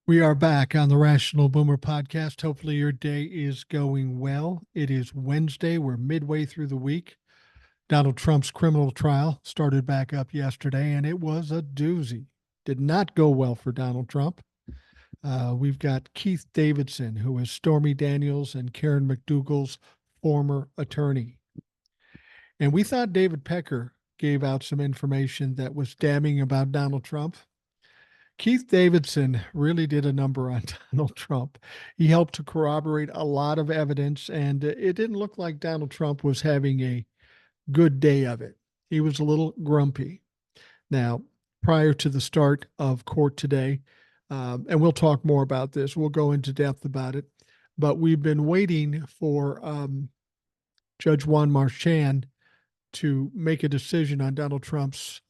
We are back on the Rational Boomer podcast. Hopefully, your day is going well. It is Wednesday. We're midway through the week. Donald Trump's criminal trial started back up yesterday, and it was a doozy. Did not go well for Donald Trump. We've got Keith Davidson, who is Stormy Daniels and Karen McDougal's former attorney. And we thought David Pecker gave out some information that was damning about Donald Trump. Keith Davidson really did a number on Donald Trump. He helped to corroborate a lot of evidence, and it didn't look like Donald Trump was having a good day of it. He was a little grumpy. Now, prior to the start of court today, and we'll talk more about this, we'll go into depth about it, but we've been waiting for Judge Juan Marchand to make a decision on Donald Trump's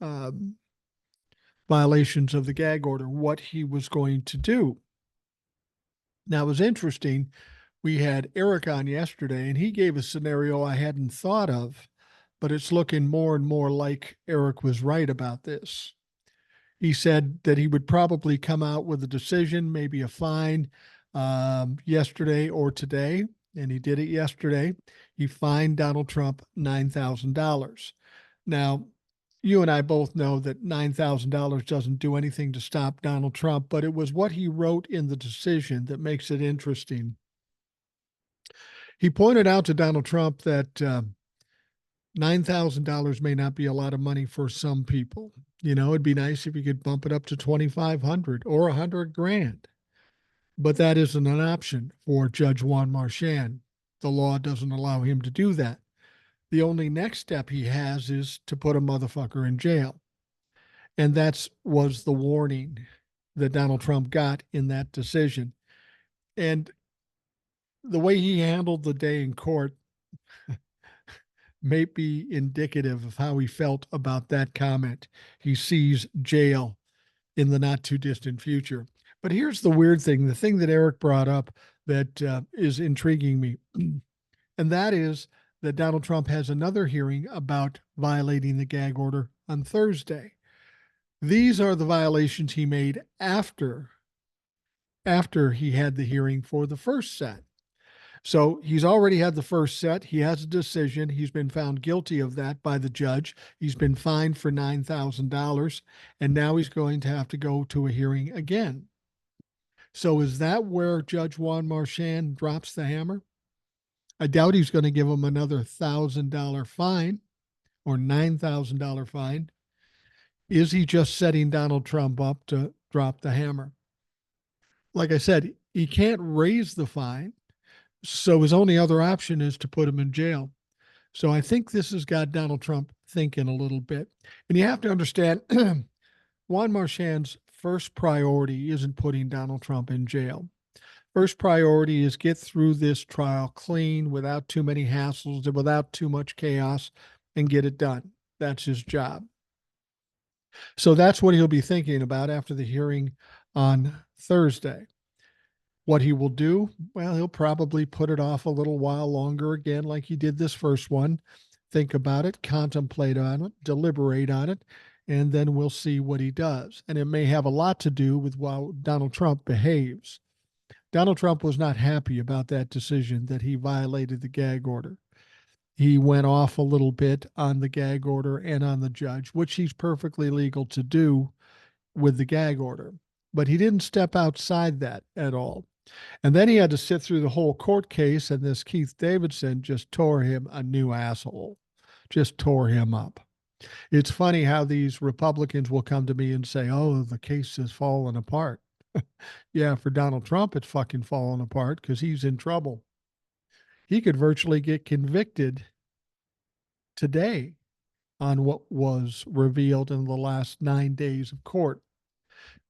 violations of the gag order, what he was going to do. Now, it was interesting. We had Eric on yesterday, and he gave a scenario I hadn't thought of, but it's looking more and more like Eric was right about this. He said that he would probably come out with a decision, maybe a fine, yesterday or today, and he did it yesterday. He fined Donald Trump $9,000. Now, you and I both know that $9,000 doesn't do anything to stop Donald Trump, but it was what he wrote in the decision that makes it interesting. He pointed out to Donald Trump that $9,000 may not be a lot of money for some people. You know, it'd be nice if you could bump it up to 2,500 or 100 grand. But that isn't an option for Judge Juan Marchand. The law doesn't allow him to do that. The only next step he has is to put a motherfucker in jail. And that was the warning that Donald Trump got in that decision. And the way he handled the day in court may be indicative of how he felt about that comment. He sees jail in the not too distant future. But here's the weird thing, the thing that Eric brought up that is intriguing me, and that is that Donald Trump has another hearing about violating the gag order on Thursday. These are the violations he made after he had the hearing for the first set. So he's already had the first set. He has a decision. He's been found guilty of that by the judge. He's been fined for $9,000, and now he's going to have to go to a hearing again. So is that where Judge Juan Marchand drops the hammer? I doubt he's going to give him another $1,000 fine or $9,000 fine. Is he just setting Donald Trump up to drop the hammer? Like I said, he can't raise the fine. So his only other option is to put him in jail. So I think this has got Donald Trump thinking a little bit. And you have to understand, Juan Marchand's first priority isn't putting Donald Trump in jail. First priority is get through this trial clean, without too many hassles and without too much chaos, and get it done. That's his job. So that's what he'll be thinking about after the hearing on Thursday. What he will do, well, he'll probably put it off a little while longer again, like he did this first one. Think about it, contemplate on it, deliberate on it, and then we'll see what he does. And it may have a lot to do with how Donald Trump behaves. Donald Trump was not happy about that decision that he violated the gag order. He went off a little bit on the gag order and on the judge, which he's perfectly legal to do with the gag order. But he didn't step outside that at all. And then he had to sit through the whole court case, and this Keith Davidson just tore him a new asshole, just tore him up. It's funny how these Republicans will come to me and say, oh, the case has fallen apart. Yeah, for Donald Trump, it's fucking fallen apart because he's in trouble. He could virtually get convicted today on what was revealed in the last 9 days of court.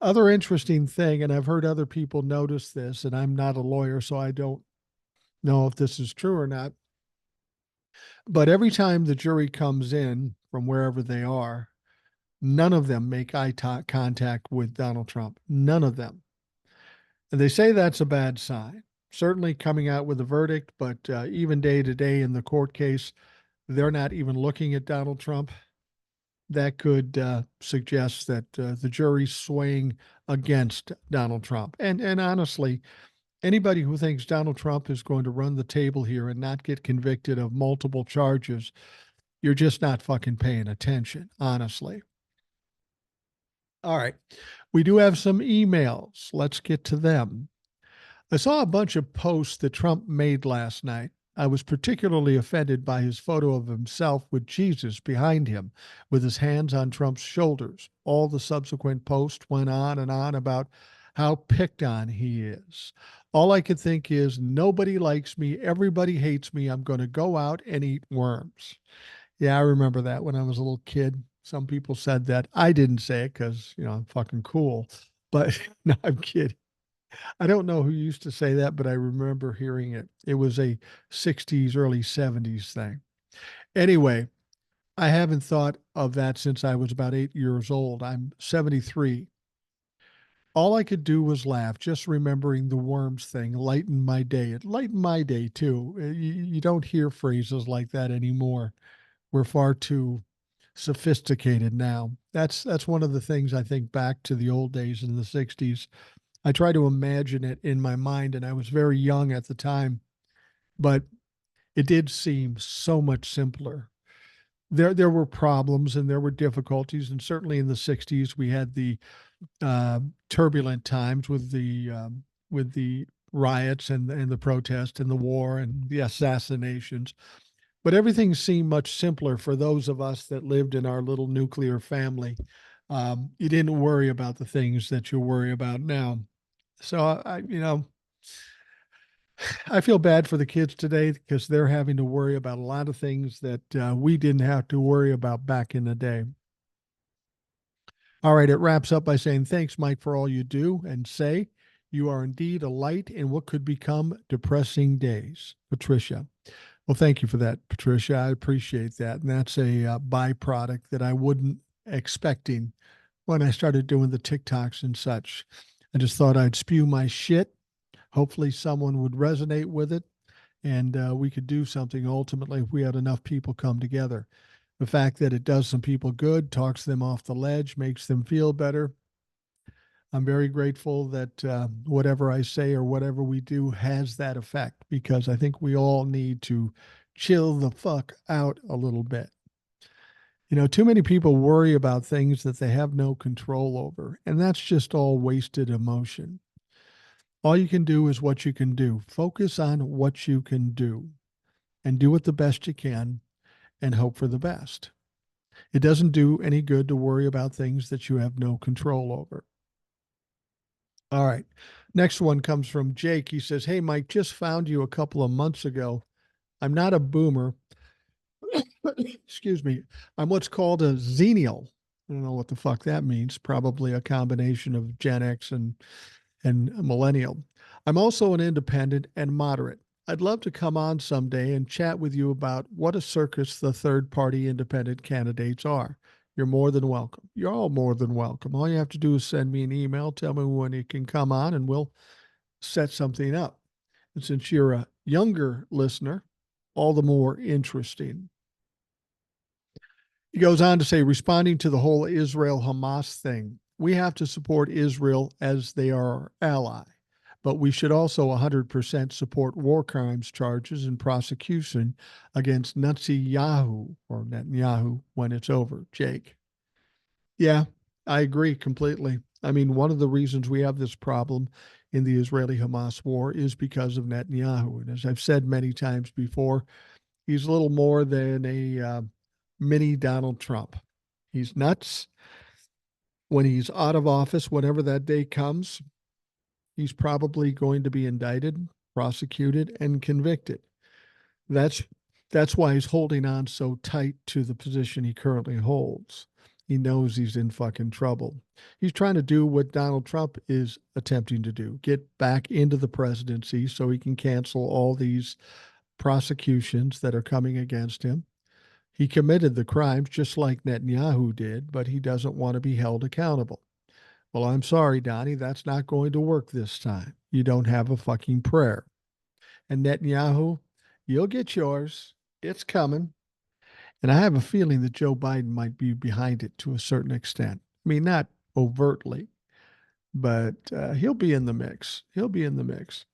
Other interesting thing, and I've heard other people notice this, and I'm not a lawyer, so I don't know if this is true or not. But every time the jury comes in from wherever they are, none of them make eye contact with Donald Trump. None of them. And they say that's a bad sign. Certainly coming out with a verdict, but even day to day in the court case, they're not even looking at Donald Trump. that could suggest that the jury's swaying against Donald Trump. And honestly, anybody who thinks Donald Trump is going to run the table here and not get convicted of multiple charges, you're just not fucking paying attention, honestly. All right. We do have some emails. Let's get to them. I saw a bunch of posts that Trump made last night. I was particularly offended by his photo of himself with Jesus behind him, with his hands on Trump's shoulders. All the subsequent posts went on and on about how picked on he is. All I could think is, nobody likes me, everybody hates me, I'm going to go out and eat worms. Yeah, I remember that when I was a little kid. Some people said that. I didn't say it because, I'm fucking cool. But no, I'm kidding. I don't know who used to say that, but I remember hearing it. It was a 60s, early 70s thing. Anyway, I haven't thought of that since I was about 8 years old. I'm 73. All I could do was laugh, just remembering the worms thing lightened my day. It lightened my day too. You don't hear phrases like that anymore. We're far too sophisticated now. That's one of the things I think back to the old days in the 60s. I try to imagine it in my mind, and I was very young at the time, but it did seem so much simpler. There were problems and there were difficulties, and certainly in the 60s we had the turbulent times with the riots and the protests and the war and the assassinations. But everything seemed much simpler for those of us that lived in our little nuclear family. You didn't worry about the things that you worry about now. So I feel bad for the kids today because they're having to worry about a lot of things that we didn't have to worry about back in the day. All right, it wraps up by saying thanks, Mike, for all you do and say. You are indeed a light in what could become depressing days. Patricia. Well, thank you for that, Patricia. I appreciate that. And that's a byproduct that I wouldn't expecting when I started doing the TikToks and such. I just thought I'd spew my shit. Hopefully, someone would resonate with it, and we could do something ultimately if we had enough people come together. The fact that it does some people good, talks them off the ledge, makes them feel better. I'm very grateful that whatever I say or whatever we do has that effect, because I think we all need to chill the fuck out a little bit. Too many people worry about things that they have no control over, and that's just all wasted emotion. All you can do is what you can do. Focus on what you can do and do it the best you can and hope for the best. It doesn't do any good to worry about things that you have no control over. All right. Next one comes from Jake. He says, "Hey, Mike, just found you a couple of months ago. I'm not a boomer. Excuse me. I'm what's called a Xennial. I don't know what the fuck that means. Probably a combination of Gen X and millennial. I'm also an independent and moderate. I'd love to come on someday and chat with you about what a circus the third party independent candidates are. You're more than welcome. You're all more than welcome. All you have to do is send me an email, tell me when you can come on, and we'll set something up. And since you're a younger listener, all the more interesting." He goes on to say, responding to the whole Israel Hamas thing, we have to support Israel as they are our ally, but we should also 100% support war crimes charges and prosecution against Netanyahu or Netanyahu when it's over. Jake. Yeah, I agree completely. I mean, one of the reasons we have this problem in the Israeli Hamas war is because of Netanyahu. And as I've said many times before, he's a little more than a mini Donald Trump. He's nuts. When he's out of office, whenever that day comes, he's probably going to be indicted, prosecuted, and convicted. That's that's why he's holding on so tight to the position he currently holds. He knows he's in fucking trouble. He's trying to do what Donald Trump is attempting to do, get back into the presidency so he can cancel all these prosecutions that are coming against him. He committed the crimes just like Netanyahu did, but he doesn't want to be held accountable. Well, I'm sorry, Donnie, that's not going to work this time. You don't have a fucking prayer. And Netanyahu, you'll get yours. It's coming. And I have a feeling that Joe Biden might be behind it to a certain extent. I mean, not overtly, but he'll be in the mix. He'll be in the mix.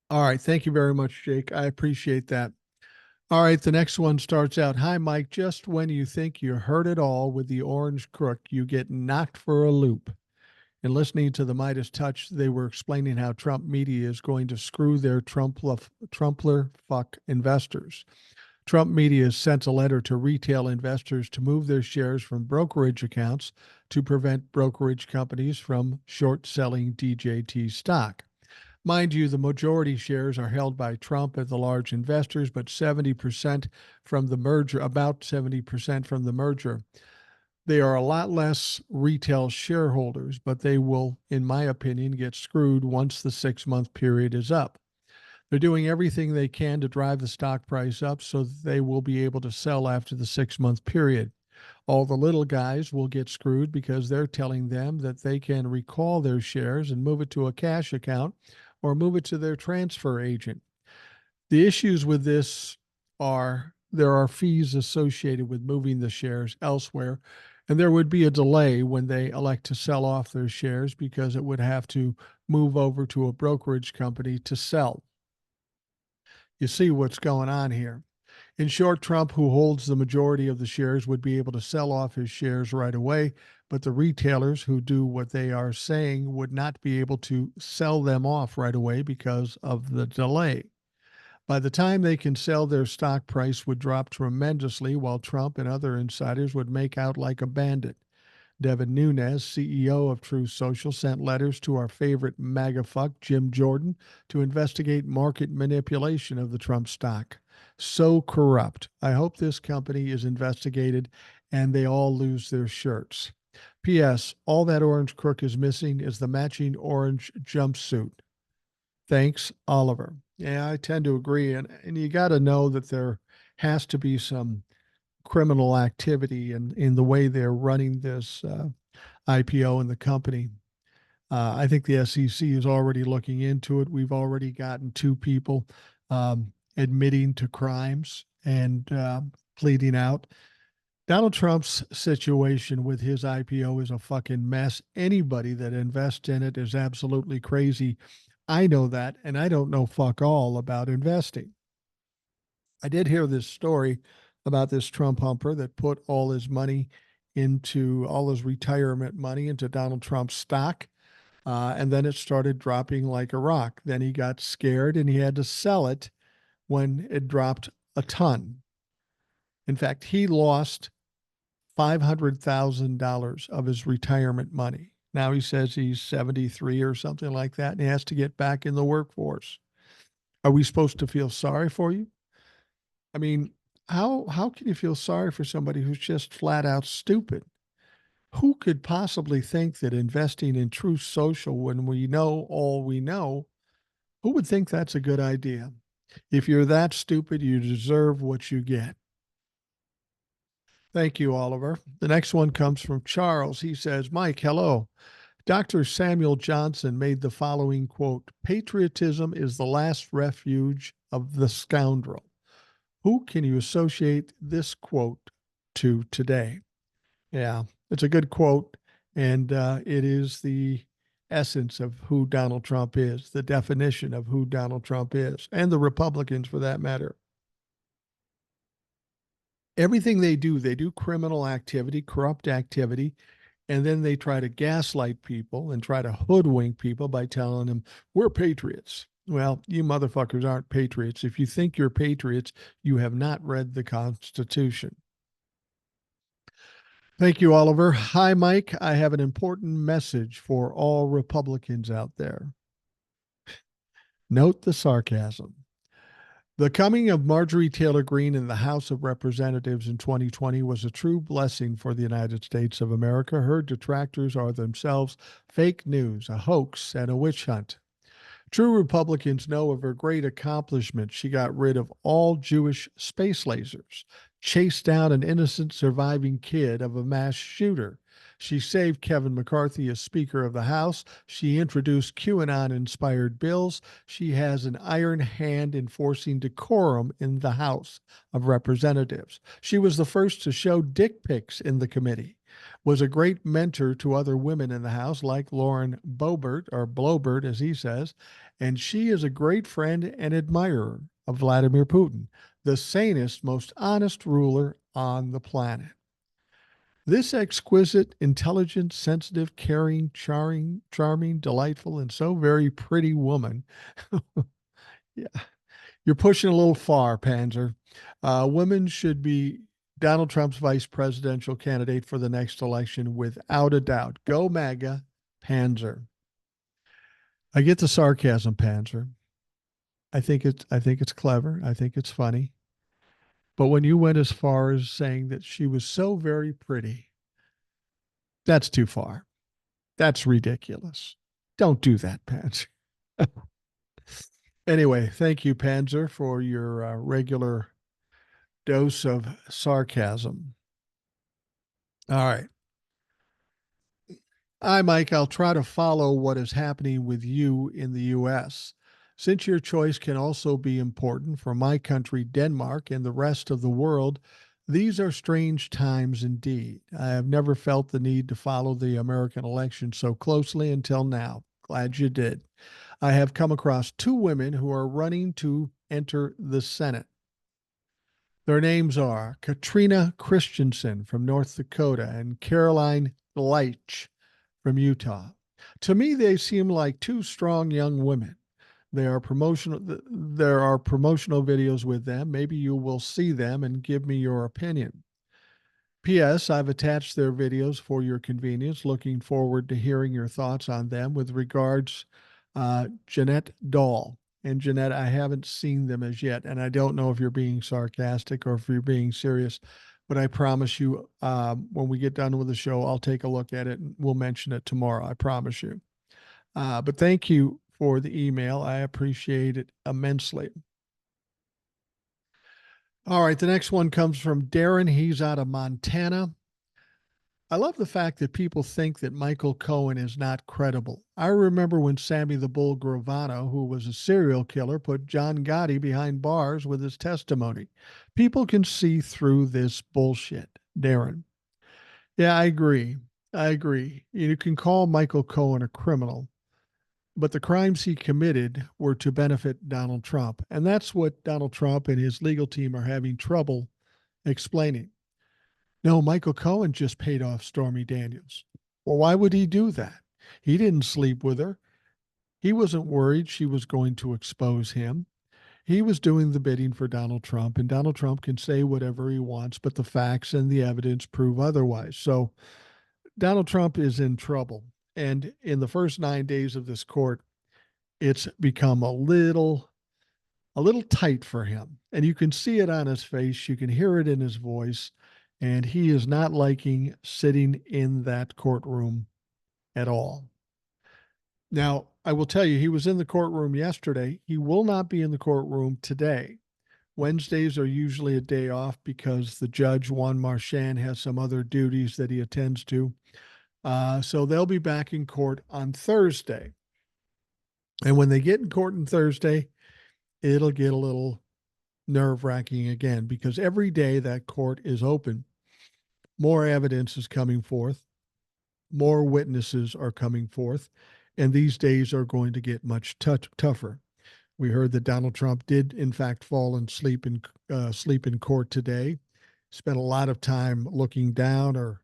All right. Thank you very much, Jake. I appreciate that. All right. The next one starts out. Hi, Mike. Just when you think you heard it all with the orange crook, you get knocked for a loop. In listening to the Midas Touch, they were explaining how Trump media is going to screw their Trumpler fuck investors. Trump media has sent a letter to retail investors to move their shares from brokerage accounts to prevent brokerage companies from short selling DJT stock. Mind you, the majority shares are held by Trump and the large investors, but 70% from the merger, about 70% from the merger. They are a lot less retail shareholders, but they will, in my opinion, get screwed once the 6 month period is up. They're doing everything they can to drive the stock price up so that they will be able to sell after the 6 month period. All the little guys will get screwed because they're telling them that they can recall their shares and move it to a cash account or move it to their transfer agent. The issues with this are there are fees associated with moving the shares elsewhere, and there would be a delay when they elect to sell off their shares because it would have to move over to a brokerage company to sell. You see what's going on here. In short, Trump, who holds the majority of the shares, would be able to sell off his shares right away, but the retailers who do what they are saying would not be able to sell them off right away because of the delay. By the time they can sell, their stock price would drop tremendously, while Trump and other insiders would make out like a bandit. Devin Nunes, CEO of Truth Social, sent letters to our favorite MAGA fuck, Jim Jordan, to investigate market manipulation of the Trump stock. So corrupt. I hope this company is investigated and they all lose their shirts. P.S. All that orange crook is missing is the matching orange jumpsuit. Thanks, Oliver. Yeah, I tend to agree. And you got to know that there has to be some criminal activity in the way they're running this IPO in the company. I think the SEC is already looking into it. We've already gotten two people admitting to crimes and pleading out. Donald Trump's situation with his IPO is a fucking mess. Anybody that invests in it is absolutely crazy. I know that, and I don't know fuck all about investing. I did hear this story about this Trump humper that put all his money into all his retirement money into Donald Trump's stock. And then it started dropping like a rock. Then he got scared and he had to sell it when it dropped a ton. In fact, he lost $500,000 of his retirement money. Now he says he's 73 or something like that, and he has to get back in the workforce. Are we supposed to feel sorry for you? I mean, how can you feel sorry for somebody who's just flat out stupid? Who could possibly think that investing in Truth Social when we know all we know, who would think that's a good idea? If you're that stupid, you deserve what you get. Thank you, Oliver. The next one comes from Charles. He says, Mike, hello. Dr. Samuel Johnson made the following quote: patriotism is the last refuge of the scoundrel. Who can you associate this quote to today? Yeah, it's a good quote, and it is the essence of who Donald Trump is, the definition of who Donald Trump is, and the Republicans for that matter. Everything they do criminal activity, corrupt activity, and then they try to gaslight people and try to hoodwink people by telling them, we're patriots. Well, you motherfuckers aren't patriots. If you think you're patriots, you have not read the Constitution. Thank you, Oliver. Hi, Mike. I have an important message for all Republicans out there. Note the sarcasm. The coming of Marjorie Taylor Greene in the House of Representatives in 2020 was a true blessing for the United States of America. Her detractors are themselves fake news, a hoax, and a witch hunt. True Republicans know of her great accomplishment. She got rid of all Jewish space lasers, chased down an innocent surviving kid of a mass shooter. She saved Kevin McCarthy as Speaker of the House. She introduced QAnon inspired bills. She has an iron hand enforcing decorum in the House of Representatives. She was the first to show dick pics in the committee, was a great mentor to other women in the House, like Lauren Boebert, or Blobert, as he says, and she is a great friend and admirer of Vladimir Putin, the sanest, most honest ruler on the planet. This exquisite, intelligent, sensitive, caring, charming, delightful, and so very pretty woman. Yeah, you're pushing a little far, Panzer. Women should be Donald Trump's vice presidential candidate for the next election without a doubt. Go MAGA, Panzer. I get the sarcasm, Panzer. I think it's clever. I think it's funny. But when you went as far as saying that she was so very pretty, that's too far. That's ridiculous. Don't do that, Panzer. Anyway, thank you, Panzer, for your regular dose of sarcasm. All right. Hi, Mike. I'll try to follow what is happening with you in the U.S. Since your choice can also be important for my country, Denmark, and the rest of the world, these are strange times indeed. I have never felt the need to follow the American election so closely until now. Glad you did. I have come across two women who are running to enter the Senate. Their names are Katrina Christensen from North Dakota and Caroline Leitch from Utah. To me, they seem like two strong young women. There are promotional videos with them. Maybe you will see them and give me your opinion. P.S. I've attached their videos for your convenience. Looking forward to hearing your thoughts on them. With regards, Jeanette Dahl. And Jeanette, I haven't seen them as yet, and I don't know if you're being sarcastic or if you're being serious, but I promise you, when we get done with the show, I'll take a look at it and we'll mention it tomorrow. I promise you. But thank you for the email. I appreciate it immensely. All right, the next one comes from Darren. He's out of Montana. I love the fact that people think that Michael Cohen is not credible. I remember when Sammy the Bull Gravano, who was a serial killer, put John Gotti behind bars with his testimony. People can see through this bullshit, Darren. Yeah, I agree. I agree. You can call Michael Cohen a criminal, but the crimes he committed were to benefit Donald Trump. And that's what Donald Trump and his legal team are having trouble explaining. No, Michael Cohen just paid off Stormy Daniels. Well, why would he do that? He didn't sleep with her. He wasn't worried she was going to expose him. He was doing the bidding for Donald Trump, and Donald Trump can say whatever he wants, but the facts and the evidence prove otherwise. So Donald Trump is in trouble. And in the first 9 days of this court, it's become a little tight for him. And you can see it on his face. You can hear it in his voice. And he is not liking sitting in that courtroom at all. Now, I will tell you, he was in the courtroom yesterday. He will not be in the courtroom today. Wednesdays are usually a day off because the judge, Juan Marchand, has some other duties that he attends to. So they'll be back in court on Thursday. And when they get in court on Thursday, it'll get a little nerve-wracking again because every day that court is open, more evidence is coming forth, more witnesses are coming forth, and these days are going to get much tougher. We heard that Donald Trump did, in fact, fall and sleep in court today. Spent a lot of time looking down or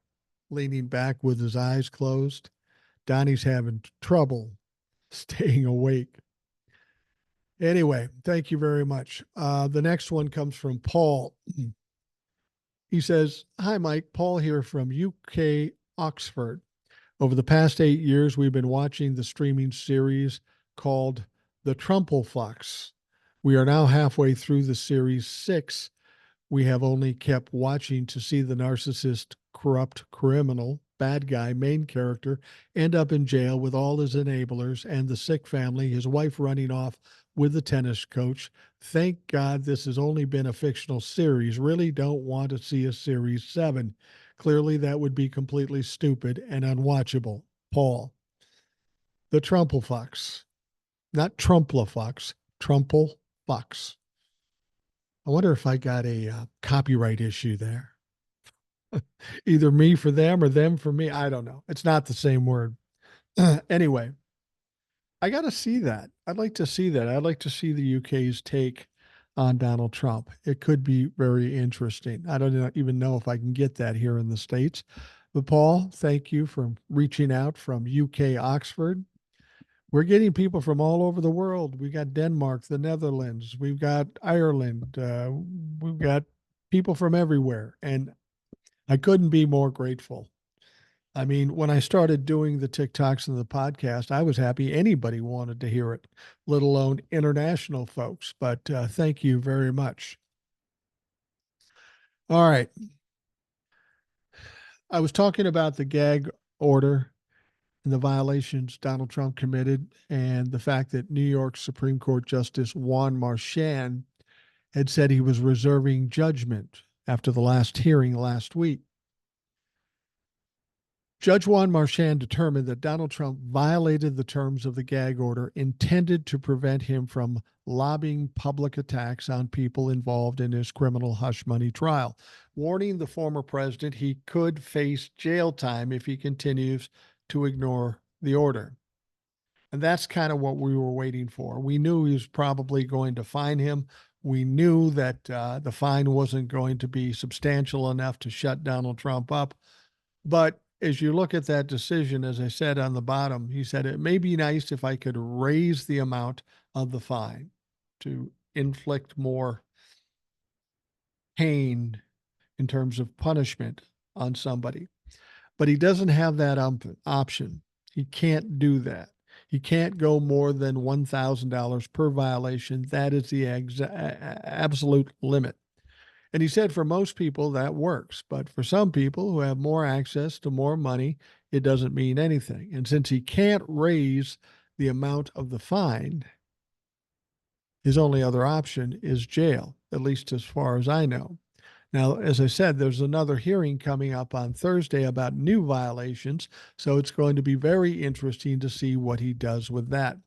leaning back with his eyes closed. Donnie's having trouble staying awake. Anyway, thank you very much. The next one comes from Paul. He says, "Hi, Mike. Paul here from UK, Oxford. Over the past 8 years, we've been watching the streaming series called The Trumplefox. We are now halfway through the series 6. We have only kept watching to see the narcissist, corrupt, criminal, bad guy, main character end up in jail with all his enablers and the sick family, his wife running off with the tennis coach. Thank God this has only been a fictional series. Really don't want to see a series 7. Clearly, that would be completely stupid and unwatchable. Paul, the Trumplefucks, not Trumplefucks, Trumplefucks. I wonder if I got a copyright issue there. Either me for them or them for me. I don't know. It's not the same word. Anyway, I got to see that. I'd like to see that. I'd like to see the UK's take on Donald Trump. It could be very interesting. I don't even know if I can get that here in the States. But Paul, thank you for reaching out from UK Oxford. We're getting people from all over the world. We got Denmark, the Netherlands, we've got Ireland, we've got people from everywhere. And I couldn't be more grateful. I mean, when I started doing the TikToks and the podcast, I was happy anybody wanted to hear it, let alone international folks. But thank you very much. All right. I was talking about the gag order and the violations Donald Trump committed, and the fact that New York Supreme Court Justice Juan Marchand had said he was reserving judgment after the last hearing last week. Judge Juan Marchand determined that Donald Trump violated the terms of the gag order intended to prevent him from lobbying public attacks on people involved in his criminal hush money trial, warning the former president he could face jail time if he continues to ignore the order. And that's kind of what we were waiting for. We knew he was probably going to fine him. We knew that the fine wasn't going to be substantial enough to shut Donald Trump up. But as you look at that decision, as I said on the bottom, he said it may be nice if I could raise the amount of the fine to inflict more pain in terms of punishment on somebody. But he doesn't have that option. He can't do that. He can't go more than $1,000 per violation. That is the absolute limit. And he said for most people that works, but for some people who have more access to more money, it doesn't mean anything. And since he can't raise the amount of the fine, his only other option is jail, at least as far as I know. Now, as I said, there's another hearing coming up on Thursday about new violations, so it's going to be very interesting to see what he does with that.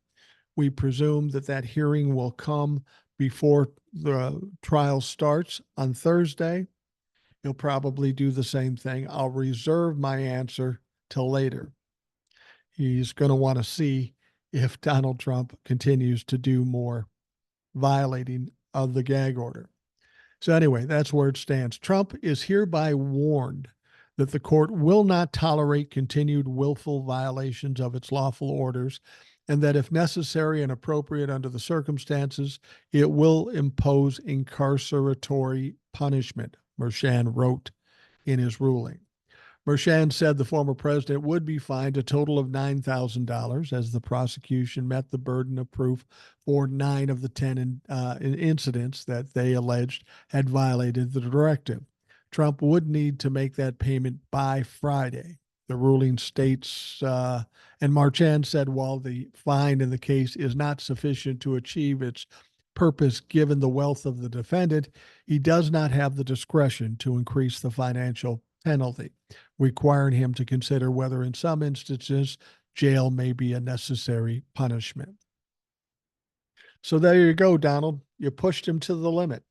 We presume that that hearing will come before the trial starts on Thursday. He'll probably do the same thing. I'll reserve my answer till later. He's going to want to see if Donald Trump continues to do more violating of the gag order. So, anyway, that's where it stands. Trump is hereby warned that the court will not tolerate continued willful violations of its lawful orders, and that if necessary and appropriate under the circumstances, it will impose incarceratory punishment, Marchand wrote in his ruling. Marchand said the former president would be fined a total of $9,000 as the prosecution met the burden of proof for 9 of the 10 incidents that they alleged had violated the directive. Trump would need to make that payment by Friday. The ruling states, and Marchand said, while the fine in the case is not sufficient to achieve its purpose given the wealth of the defendant, he does not have the discretion to increase the financial penalty, requiring him to consider whether in some instances jail may be a necessary punishment. So there you go, Donald. You pushed him to the limit.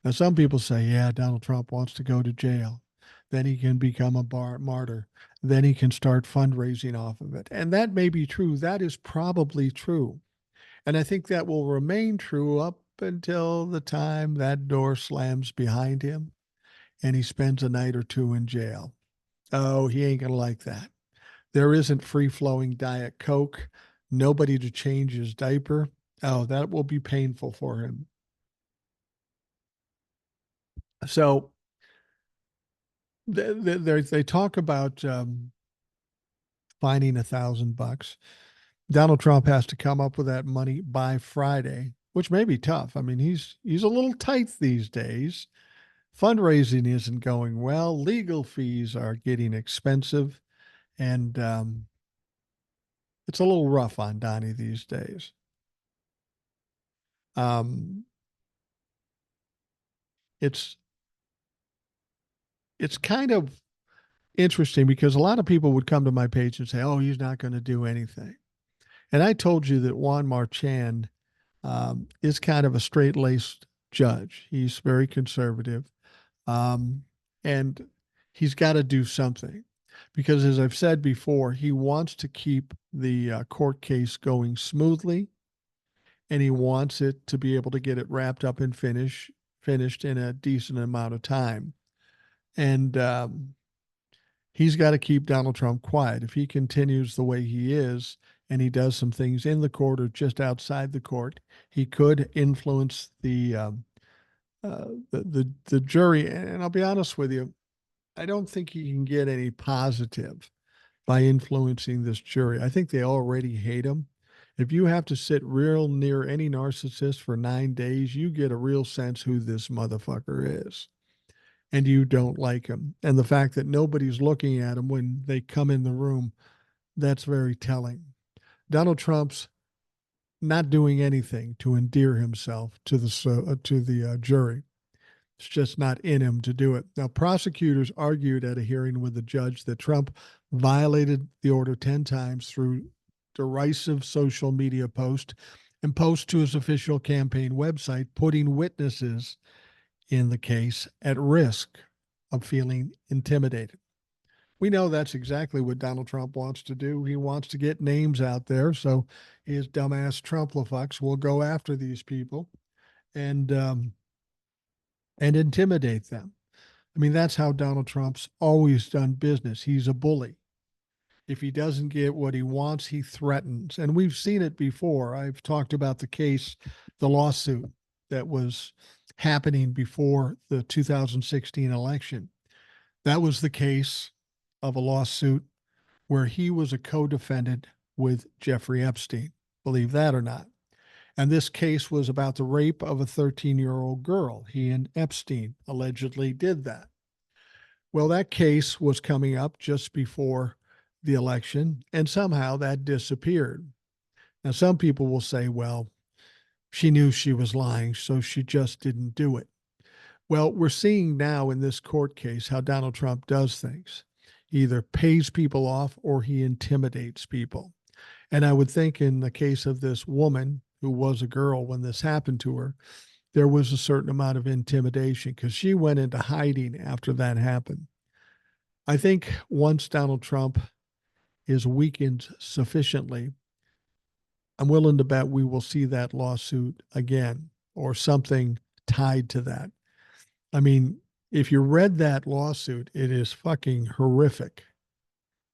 Now, some people say, yeah, Donald Trump wants to go to jail. Then he can become a martyr. Then he can start fundraising off of it. And that may be true. That is probably true. And I think that will remain true up until the time that door slams behind him and he spends a night or two in jail. Oh, he ain't going to like that. There isn't free flowing Diet Coke, nobody to change his diaper. Oh, that will be painful for him. So they talk about fining $1,000. Donald Trump has to come up with that money by Friday, which may be tough. I mean, he's a little tight these days. Fundraising isn't going well. Legal fees are getting expensive, and it's a little rough on Donnie these days. Um, it's it's kind of interesting because a lot of people would come to my page and say, "Oh, he's not going to do anything." And I told you that Juan Marchand is kind of a straight laced judge. He's very conservative. Um, and he's got to do something because, as I've said before, he wants to keep the court case going smoothly and he wants it to be able to get it wrapped up and finished in a decent amount of time. And he's got to keep Donald Trump quiet. If he continues the way he is and he does some things in the court or just outside the court, he could influence the jury. And I'll be honest with you, I don't think he can get any positive by influencing this jury. I think they already hate him. If you have to sit real near any narcissist for 9 days, you get a real sense who this motherfucker is. And you don't like him. And the fact that nobody's looking at him when they come in the room, that's very telling. Donald Trump's not doing anything to endear himself to the jury. It's just not in him to do it. Now, prosecutors argued at a hearing with the judge that Trump violated the order 10 times through derisive social media posts and posts to his official campaign website, putting witnesses in the case at risk of feeling intimidated. We know that's exactly what Donald Trump wants to do. He wants to get names out there. So his dumbass Trump-lafucks will go after these people and and intimidate them. I mean, that's how Donald Trump's always done business. He's a bully. If he doesn't get what he wants, he threatens. And we've seen it before. I've talked about the case, the lawsuit that was happening before the 2016 election. That was the case of a lawsuit where he was a co defendant with Jeffrey Epstein, believe that or not. And this case was about the rape of a 13-year-old girl. He and Epstein allegedly did that. Well, that case was coming up just before the election, and somehow that disappeared. Now, some people will say, well, she knew she was lying, so she just didn't do it. Well, we're seeing now in this court case how Donald Trump does things. He either pays people off or he intimidates people. And I would think in the case of this woman who was a girl when this happened to her, there was a certain amount of intimidation because she went into hiding after that happened. I think once Donald Trump is weakened sufficiently, I'm willing to bet we will see that lawsuit again or something tied to that. I mean, if you read that lawsuit, it is fucking horrific.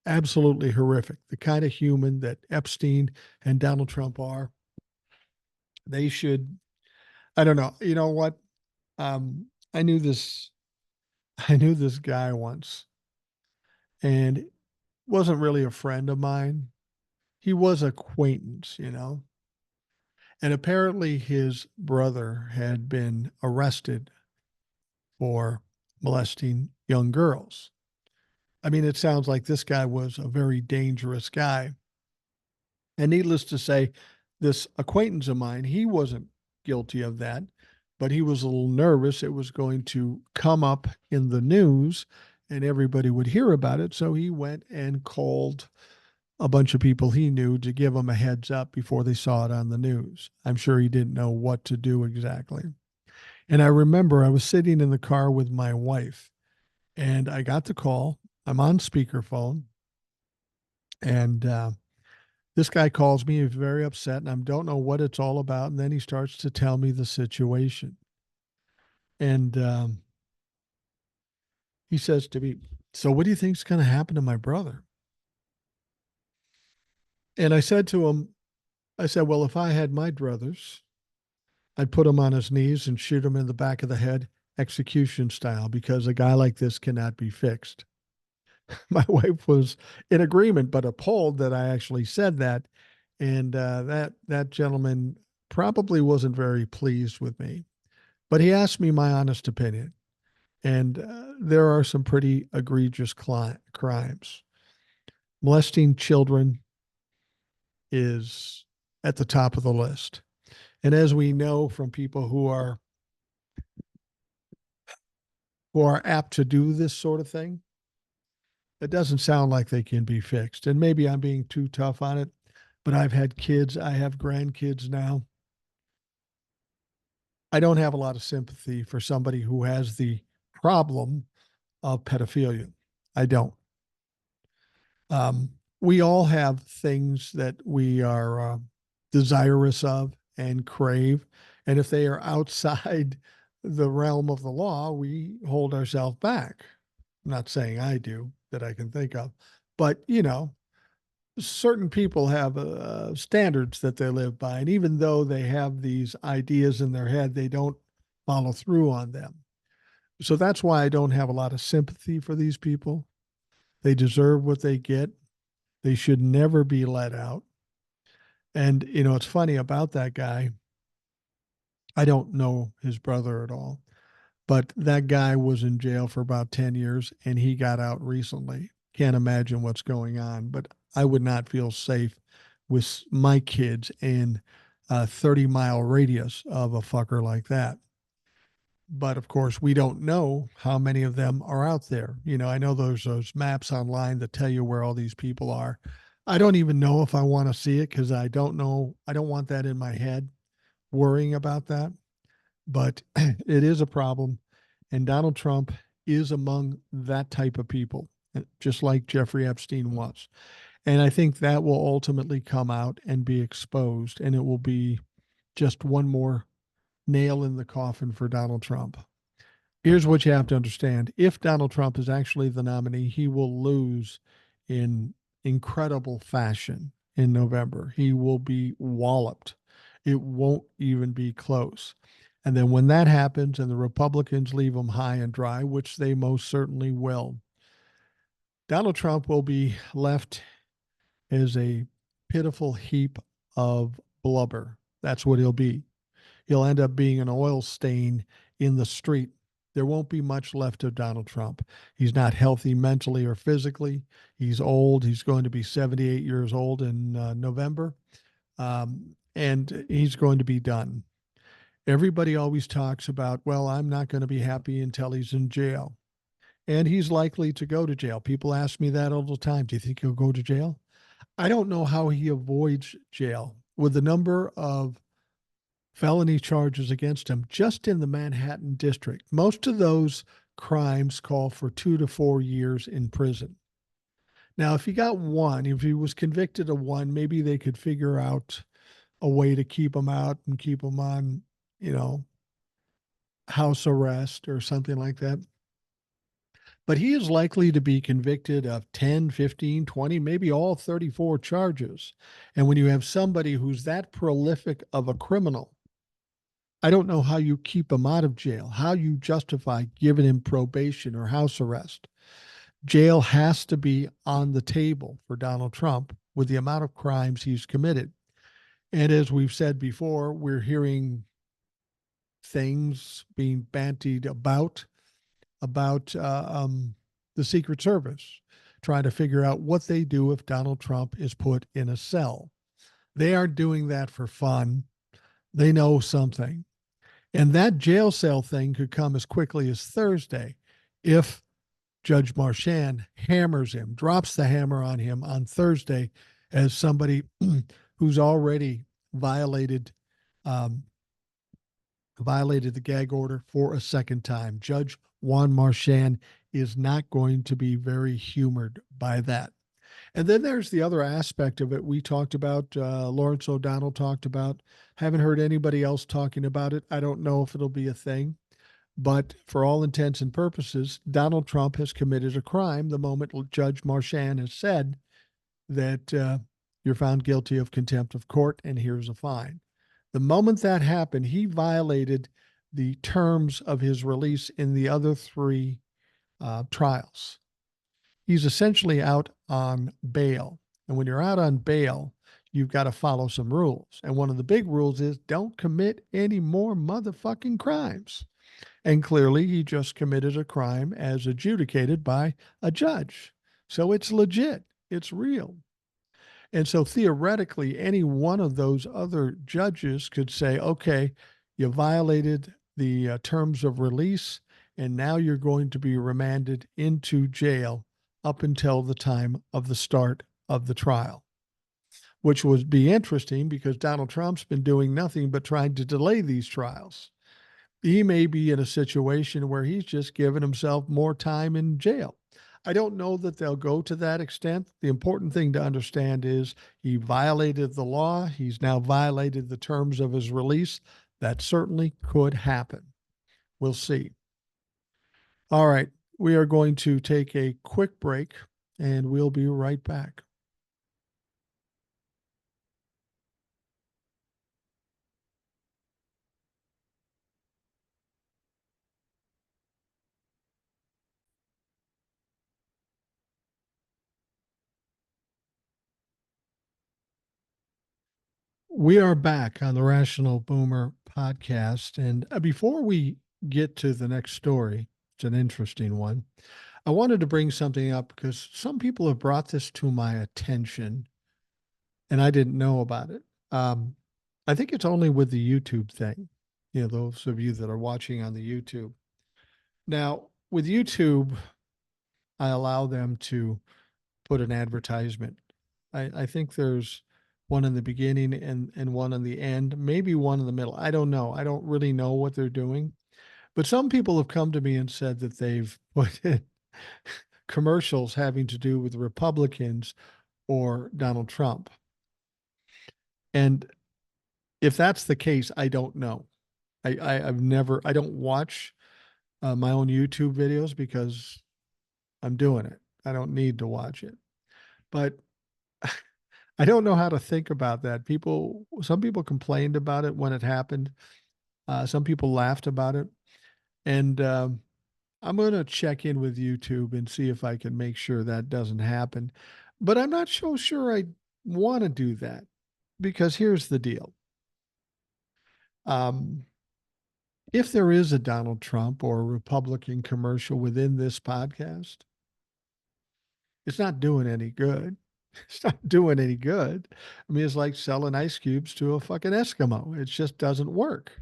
Absolutely horrific. The kind of human that Epstein and Donald Trump are, they should, I don't know. You know what? I knew this, I knew this guy once and wasn't really a friend of mine. He was acquaintance, you know. And apparently his brother had been arrested for molesting young girls. I mean, it sounds like this guy was a very dangerous guy. And needless to say, this acquaintance of mine, he wasn't guilty of that, but he was a little nervous. It was going to come up in the news and everybody would hear about it. So he went and called a bunch of people he knew to give him a heads up before they saw it on the news. I'm sure he didn't know what to do exactly. And I remember I was sitting in the car with my wife and I got the call. I'm on speakerphone and this guy calls me. He's very upset and I don't know what it's all about. And then he starts to tell me the situation. And he says to me, so what do you think is going to happen to my brother? And I said to him, I said, well, if I had my druthers, I'd put him on his knees and shoot him in the back of the head, execution style, because a guy like this cannot be fixed. My wife was in agreement, but appalled that I actually said that. And that gentleman probably wasn't very pleased with me. But he asked me my honest opinion. And there are some pretty egregious crimes. Molesting children is at the top of the list. And as we know from people who are who are apt to do this sort of thing, it doesn't sound like they can be fixed. And maybe I'm being too tough on it, but I've had kids, I have grandkids now. I don't have a lot of sympathy for somebody who has the problem of pedophilia. I don't. Um, we all have things that we are desirous of and crave. And if they are outside the realm of the law, we hold ourselves back. I'm not saying I do that I can think of, but certain people have standards that they live by. And even though they have these ideas in their head, they don't follow through on them. So that's why I don't have a lot of sympathy for these people. They deserve what they get. They should never be let out. And, it's funny about that guy. I don't know his brother at all, but that guy was in jail for about 10 years and he got out recently. Can't imagine what's going on, but I would not feel safe with my kids in a 30-mile radius of a fucker like that. But of course, we don't know how many of them are out there. I know there's those maps online that tell you where all these people are. I don't even know if I want to see it because I don't know. I don't want that in my head, worrying about that. But it is a problem. And Donald Trump is among that type of people, just like Jeffrey Epstein was. And I think that will ultimately come out and be exposed. And it will be just one more nail in the coffin for Donald Trump. Here's what you have to understand. If Donald Trump is actually the nominee, he will lose in incredible fashion in November. He will be walloped. It won't even be close. And then when that happens and the Republicans leave him high and dry, which they most certainly will, Donald Trump will be left as a pitiful heap of blubber. That's what he'll be. He'll end up being an oil stain in the street. There won't be much left of Donald Trump. He's not healthy mentally or physically. He's old. He's going to be 78 years old in November. And he's going to be done. Everybody always talks about, well, I'm not going to be happy until he's in jail. And he's likely to go to jail. People ask me that all the time. Do you think he'll go to jail? I don't know how he avoids jail with the number of felony charges against him just in the Manhattan district. Most of those crimes call for 2 to 4 years in prison. Now, if he got one, if he was convicted of one, maybe they could figure out a way to keep him out and keep him on, house arrest or something like that. But he is likely to be convicted of 10, 15, 20, maybe all 34 charges. And when you have somebody who's that prolific of a criminal, I don't know how you keep him out of jail, how you justify giving him probation or house arrest. Jail has to be on the table for Donald Trump with the amount of crimes he's committed. And as we've said before, we're hearing things being bantied about the Secret Service, trying to figure out what they do if Donald Trump is put in a cell. They aren't doing that for fun. They know something. And that jail cell thing could come as quickly as Thursday if Judge Marchand hammers him, drops the hammer on him on Thursday as somebody who's already violated the gag order for a second time. Judge Juan Marchand is not going to be very humored by that. And then there's the other aspect of it we talked about, Lawrence O'Donnell talked about. Haven't heard anybody else talking about it. I don't know if it'll be a thing. But for all intents and purposes, Donald Trump has committed a crime the moment Judge Marchand has said that you're found guilty of contempt of court and here's a fine. The moment that happened, he violated the terms of his release in the other three trials. He's essentially out on bail. And when you're out on bail, you've got to follow some rules. And one of the big rules is don't commit any more motherfucking crimes. And clearly, he just committed a crime as adjudicated by a judge. So it's legit, it's real. And so theoretically, any one of those other judges could say, okay, you violated the terms of release and now you're going to be remanded into jail up until the time of the start of the trial, which would be interesting because Donald Trump's been doing nothing but trying to delay these trials. He may be in a situation where he's just giving himself more time in jail. I don't know that they'll go to that extent. The important thing to understand is he violated the law. He's now violated the terms of his release. That certainly could happen. We'll see. All right. We are going to take a quick break and we'll be right back. We are back on the Rational Boomer podcast. And before we get to the next story, it's an interesting one. I wanted to bring something up because some people have brought this to my attention and I didn't know about it. I think it's only with the YouTube thing, those of you that are watching on the YouTube. Now, with YouTube, I allow them to put an advertisement. I think there's one in the beginning and one in the end, maybe one in the middle. I don't know. I don't really know what they're doing. But some people have come to me and said that they've put in commercials having to do with Republicans or Donald Trump. And if that's the case, I don't know. I don't watch my own YouTube videos because I'm doing it. I don't need to watch it. But I don't know how to think about that. Some people complained about it when it happened. Some people laughed about it. And I'm going to check in with YouTube and see if I can make sure that doesn't happen. But I'm not so sure I want to do that because here's the deal. Um, if there is a Donald Trump or a Republican commercial within this podcast, it's not doing any good. It's not doing any good. I mean, it's like selling ice cubes to a fucking Eskimo. It just doesn't work.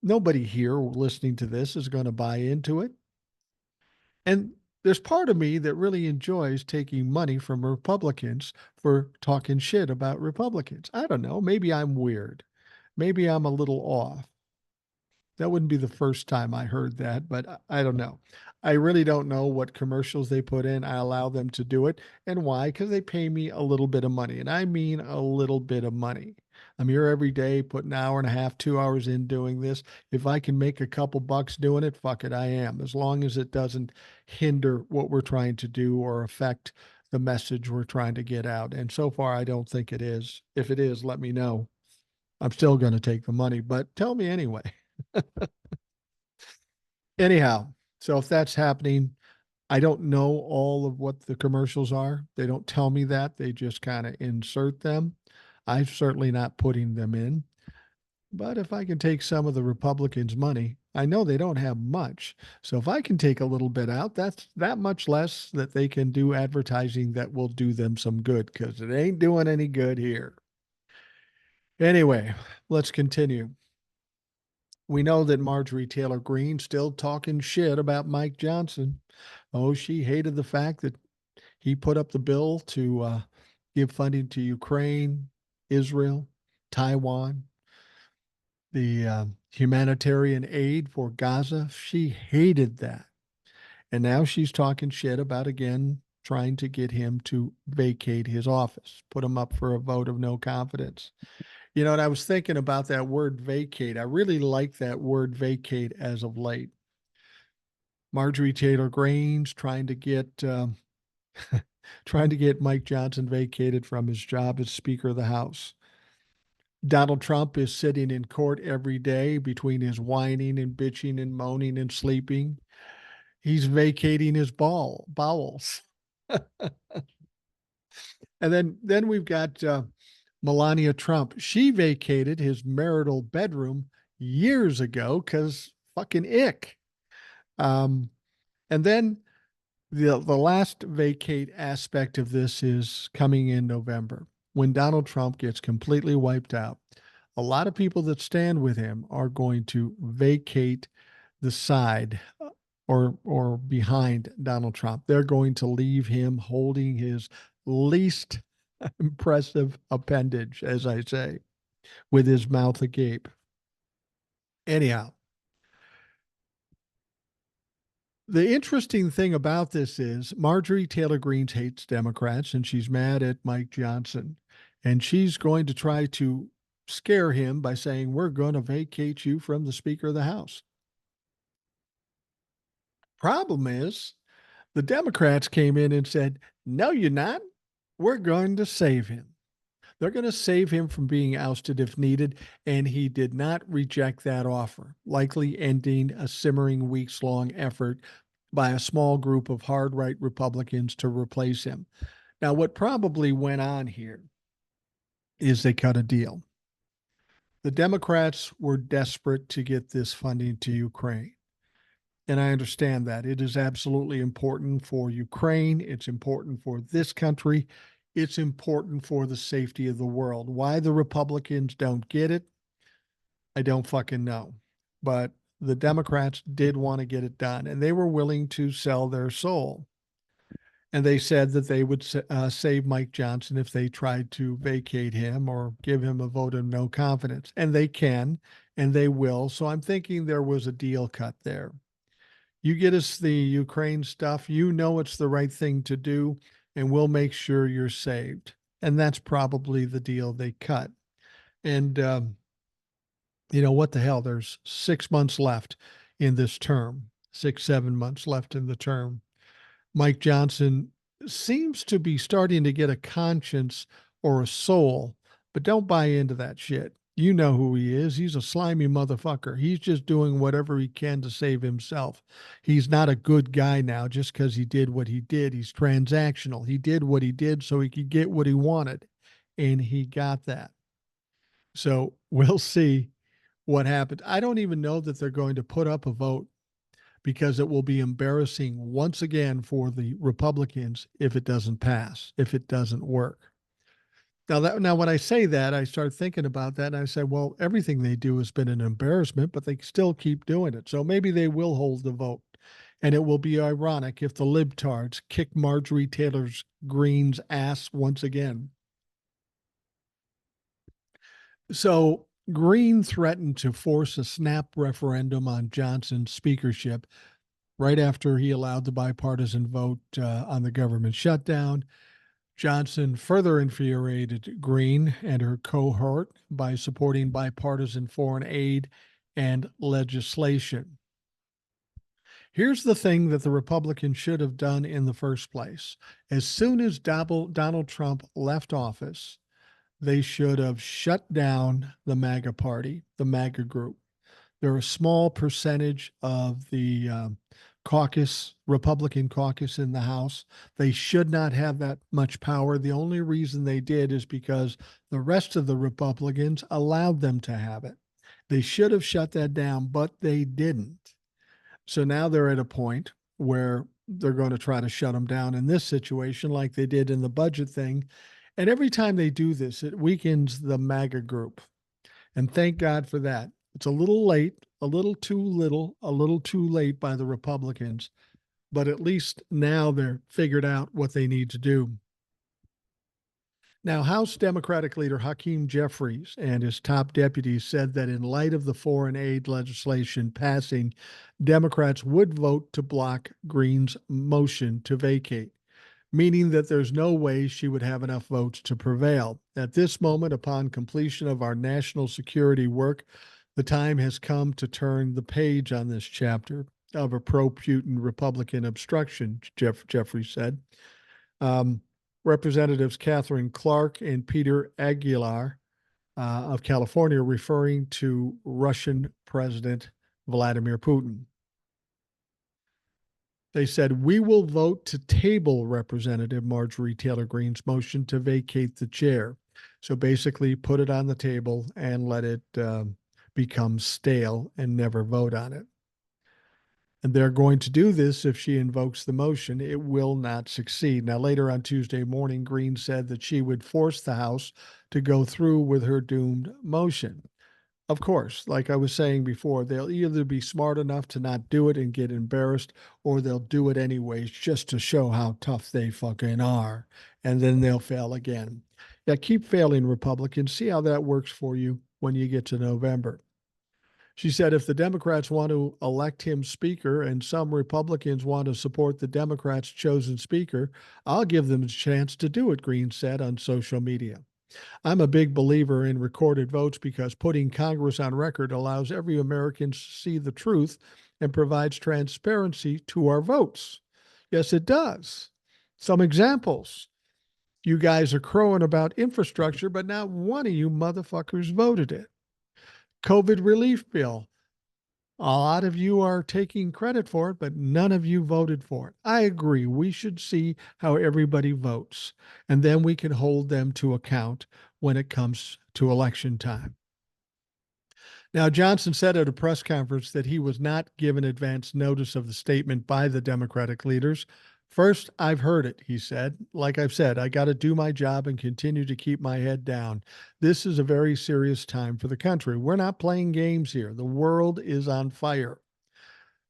Nobody here listening to this is going to buy into it. And there's part of me that really enjoys taking money from Republicans for talking shit about Republicans. I don't know. Maybe I'm weird. Maybe I'm a little off. That wouldn't be the first time I heard that, but I don't know. I really don't know what commercials they put in. I allow them to do it. And why? Because they pay me a little bit of money. And I mean a little bit of money. I'm here every day, put an hour and a half, 2 hours in doing this. If I can make a couple bucks doing it, fuck it, I am. As long as it doesn't hinder what we're trying to do or affect the message we're trying to get out. And so far, I don't think it is. If it is, let me know. I'm still going to take the money, but tell me anyway. Anyhow, so if that's happening, I don't know all of what the commercials are. They don't tell me that. They just kind of insert them. I'm certainly not putting them in. But if I can take some of the Republicans' money, I know they don't have much. So if I can take a little bit out, that's that much less that they can do advertising that will do them some good because it ain't doing any good here. Anyway, let's continue. We know that Marjorie Taylor Greene still talking shit about Mike Johnson. Oh, she hated the fact that he put up the bill to give funding to Ukraine, Israel, Taiwan, the humanitarian aid for Gaza. She hated that. And now she's talking shit about again trying to get him to vacate his office, put him up for a vote of no confidence. And I was thinking about that word vacate. I really like that word vacate as of late. Marjorie Taylor Greene's trying to get trying to get Mike Johnson vacated from his job as Speaker of the House. Donald Trump is sitting in court every day between his whining and bitching and moaning and sleeping. He's vacating his bowels. And then we've got Melania Trump. She vacated his marital bedroom years ago because fucking ick. And then the last vacate aspect of this is coming in November when Donald Trump gets completely wiped out. A lot of people that stand with him are going to vacate the side or behind Donald Trump. They're going to leave him holding his least impressive appendage, as I say, with his mouth agape. Anyhow, the interesting thing about this is Marjorie Taylor Greene hates Democrats and she's mad at Mike Johnson. And she's going to try to scare him by saying, we're going to vacate you from the Speaker of the House. Problem is, the Democrats came in and said, no, you're not. We're going to save him. They're going to save him from being ousted if needed. And he did not reject that offer, likely ending a simmering weeks long effort by a small group of hard right Republicans to replace him. Now, what probably went on here is they cut a deal. The Democrats were desperate to get this funding to Ukraine. And I understand that. It is absolutely important for Ukraine. It's important for this country. It's important for the safety of the world. Why the Republicans don't get it, I don't fucking know. But the Democrats did want to get it done, and they were willing to sell their soul. And they said that they would save Mike Johnson if they tried to vacate him or give him a vote of no confidence. And they can, and they will. So I'm thinking there was a deal cut there. You get us the Ukraine stuff, you know it's the right thing to do, and we'll make sure you're saved. And that's probably the deal they cut. And, what the hell? There's 6 months left in this term, 6, 7 months left in the term. Mike Johnson seems to be starting to get a conscience or a soul, but don't buy into that shit. You know who he is. He's a slimy motherfucker. He's just doing whatever he can to save himself. He's not a good guy now just because he did what he did. He's transactional. He did what he did so he could get what he wanted, and he got that. So we'll see what happens. I don't even know that they're going to put up a vote because it will be embarrassing once again for the Republicans if it doesn't pass, if it doesn't work. Now, when I say that, I start thinking about that, and I say, well, everything they do has been an embarrassment, but they still keep doing it. So maybe they will hold the vote, and it will be ironic if the libtards kick Marjorie Taylor Greene's ass once again. So Greene threatened to force a snap referendum on Johnson's speakership right after he allowed the bipartisan vote on the government shutdown. Johnson further infuriated Greene and her cohort by supporting bipartisan foreign aid and legislation. Here's the thing that the Republicans should have done in the first place. As soon as Donald Trump left office, they should have shut down the MAGA party, the MAGA group. They're a small percentage of the Republican caucus in the House. They should not have that much power. The only reason they did is because the rest of the Republicans allowed them to have it. They should have shut that down, but they didn't. So now they're at a point where they're going to try to shut them down in this situation like they did in the budget thing. And every time they do this, it weakens the MAGA group. And thank God for that. It's a little late, a little too late by the Republicans, but at least now they're figured out what they need to do. Now, House Democratic leader Hakeem Jeffries and his top deputies said that in light of the foreign aid legislation passing, Democrats would vote to block Greene's motion to vacate, meaning that there's no way she would have enough votes to prevail. At this moment, upon completion of our national security work, the time has come to turn the page on this chapter of a pro-Putin Republican obstruction, Jeffrey said. Representatives Catherine Clark and Peter Aguilar of California referring to Russian President Vladimir Putin. They said, we will vote to table Representative Marjorie Taylor Greene's motion to vacate the chair. So basically put it on the table and let it become stale and never vote on it. And they're going to do this if she invokes the motion. It will not succeed. Now, later on Tuesday morning, Greene said that she would force the House to go through with her doomed motion. Of course, like I was saying before, they'll either be smart enough to not do it and get embarrassed, or they'll do it anyways just to show how tough they fucking are. And then they'll fail again. Yeah, keep failing, Republicans. See how that works for you when you get to November. She said if the Democrats want to elect him Speaker and some Republicans want to support the Democrats' chosen Speaker, I'll give them a chance to do it, Green said on social media. I'm a big believer in recorded votes because putting Congress on record allows every American to see the truth and provides transparency to our votes. Yes, it does. Some examples. You guys are crowing about infrastructure, but not one of you motherfuckers voted it. COVID relief bill. A lot of you are taking credit for it, but none of you voted for it. I agree. We should see how everybody votes, and then we can hold them to account when it comes to election time. Now, Johnson said at a press conference that he was not given advance notice of the statement by the Democratic leaders. First, I've heard it, he said. Like I've said, I got to do my job and continue to keep my head down. This is a very serious time for the country. We're not playing games here. The world is on fire.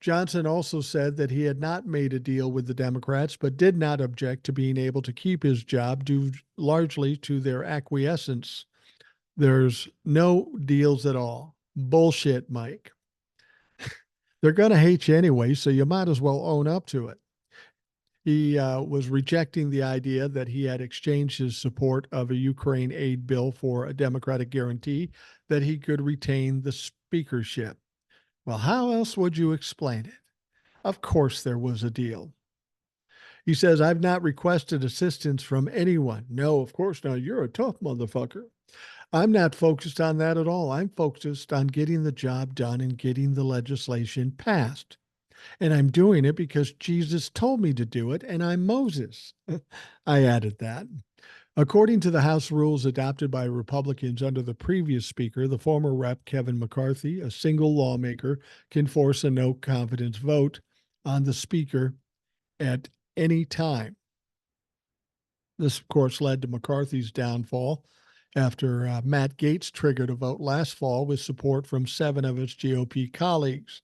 Johnson also said that he had not made a deal with the Democrats, but did not object to being able to keep his job due largely to their acquiescence. There's no deals at all. Bullshit, Mike. They're going to hate you anyway, so you might as well own up to it. He was rejecting the idea that he had exchanged his support of a Ukraine aid bill for a Democratic guarantee that he could retain the speakership. Well, how else would you explain it? Of course, there was a deal. He says, I've not requested assistance from anyone. No, of course not. You're a tough motherfucker. I'm not focused on that at all. I'm focused on getting the job done and getting the legislation passed. And I'm doing it because Jesus told me to do it, and I'm Moses. I added that. According to the House rules adopted by Republicans under the previous Speaker, the former Rep. Kevin McCarthy, a single lawmaker, can force a no confidence vote on the Speaker at any time. This, of course, led to McCarthy's downfall after Matt Gaetz triggered a vote last fall with support from 7 of his GOP colleagues.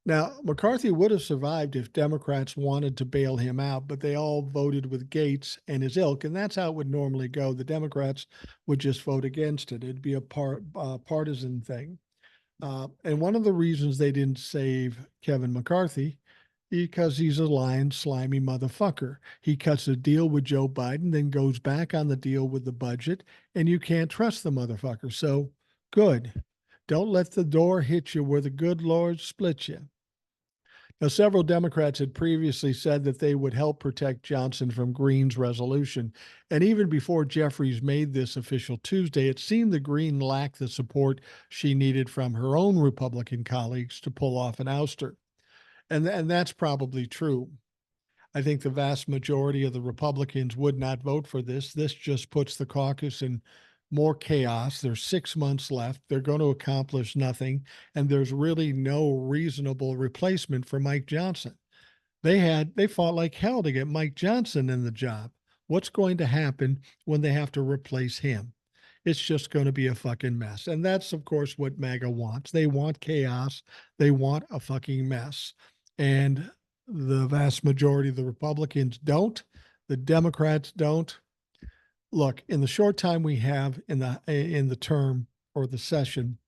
Now, McCarthy would have survived if Democrats wanted to bail him out, but they all voted with Gaetz and his ilk, and that's how it would normally go. The Democrats would just vote against it. It'd be a partisan thing. And one of the reasons they didn't save Kevin McCarthy because he's a lying, slimy motherfucker. He cuts a deal with Joe Biden, then goes back on the deal with the budget, and you can't trust the motherfucker. So good. Don't let the door hit you where the good Lord split you. Now, several Democrats had previously said that they would help protect Johnson from Greene's resolution. And even before Jeffries made this official Tuesday, it seemed the Green lacked the support she needed from her own Republican colleagues to pull off an ouster. And that's probably true. I think the vast majority of the Republicans would not vote for this. This just puts the caucus in more chaos. There's 6 months left. They're going to accomplish nothing. And there's really no reasonable replacement for Mike Johnson. They fought like hell to get Mike Johnson in the job. What's going to happen when they have to replace him? It's just going to be a fucking mess. And that's, of course, what MAGA wants. They want chaos. They want a fucking mess. And the vast majority of the Republicans don't. The Democrats don't. Look, in the short time we have in the term or the session,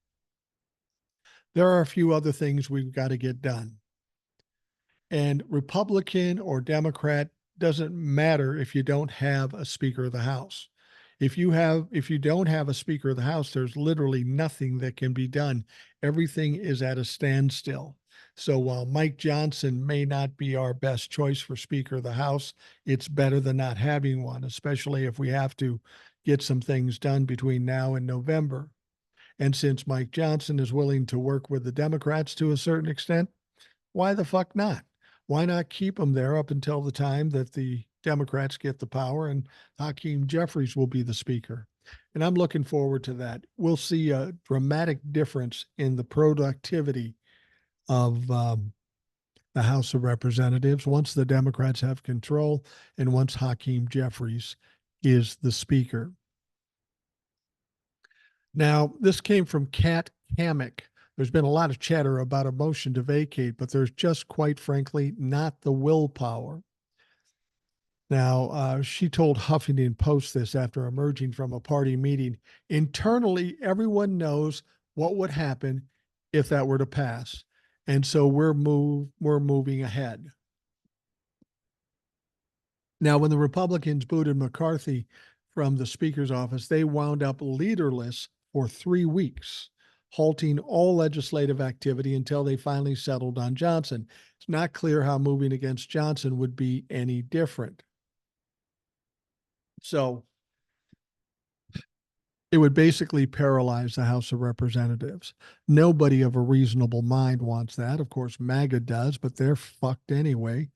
there are a few other things we've got to get done. And Republican or Democrat doesn't matter if you don't have a Speaker of the House. If you don't have a Speaker of the House, there's literally nothing that can be done. Everything is at a standstill. So while Mike Johnson may not be our best choice for Speaker of the House, it's better than not having one, especially if we have to get some things done between now and November. And since Mike Johnson is willing to work with the Democrats to a certain extent, why the fuck not? Why not keep him there up until the time that the Democrats get the power and Hakeem Jeffries will be the Speaker? And I'm looking forward to that. We'll see a dramatic difference in the productivity of the House of Representatives once the Democrats have control and once Hakeem Jeffries is the Speaker. Now, this came from Kat hammock. There's been a lot of chatter about a motion to vacate, but there's just quite frankly not the willpower. Now, she told Huffington Post this after emerging from a party meeting. Internally, everyone knows what would happen if that were to pass. And so we're moving ahead. Now, when the Republicans booted McCarthy from the Speaker's office, they wound up leaderless for 3 weeks, halting all legislative activity until they finally settled on Johnson. It's not clear how moving against Johnson would be any different. So it would basically paralyze the House of Representatives. Nobody of a reasonable mind wants that. Of course, MAGA does, but they're fucked anyway.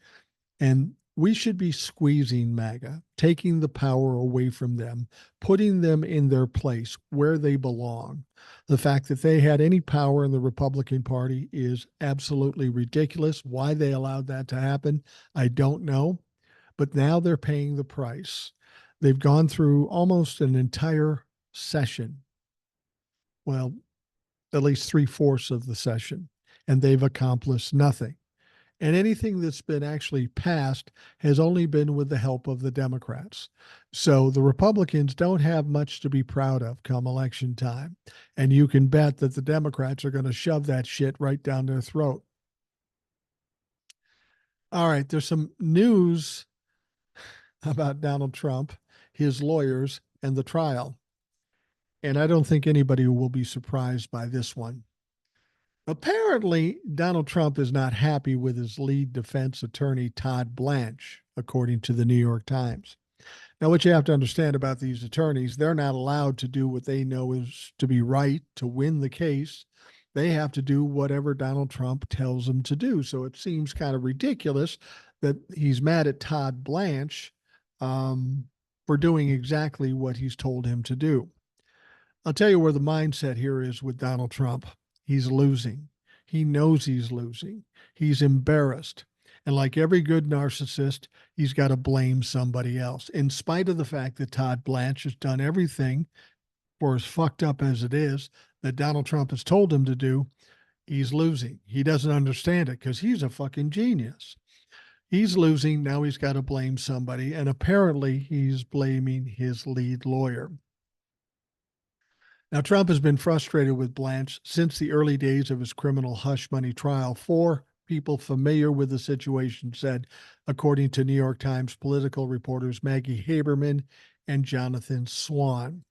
And we should be squeezing MAGA, taking the power away from them, putting them in their place where they belong. The fact that they had any power in the Republican Party is absolutely ridiculous. Why they allowed that to happen, I don't know. But now they're paying the price. They've gone through almost an entire session. Well, at least 3/4 of the session, and they've accomplished nothing. And anything that's been actually passed has only been with the help of the Democrats. So the Republicans don't have much to be proud of come election time. And you can bet that the Democrats are going to shove that shit right down their throat. All right, there's some news about Donald Trump, his lawyers, and the trial. And I don't think anybody will be surprised by this one. Apparently, Donald Trump is not happy with his lead defense attorney, Todd Blanche, according to the New York Times. Now, what you have to understand about these attorneys, they're not allowed to do what they know is to be right to win the case. They have to do whatever Donald Trump tells them to do. So it seems kind of ridiculous that he's mad at Todd Blanche for doing exactly what he's told him to do. I'll tell you where the mindset here is with Donald Trump. He's losing. He knows he's losing. He's embarrassed. And like every good narcissist, he's got to blame somebody else. In spite of the fact that Todd Blanche has done everything, for as fucked up as it is, that Donald Trump has told him to do, he's losing. He doesn't understand it because he's a fucking genius. He's losing. Now he's got to blame somebody. And apparently he's blaming his lead lawyer. Now, Trump has been frustrated with Blanche since the early days of his criminal hush money trial. 4 people familiar with the situation said, according to New York Times political reporters Maggie Haberman and Jonathan Swan.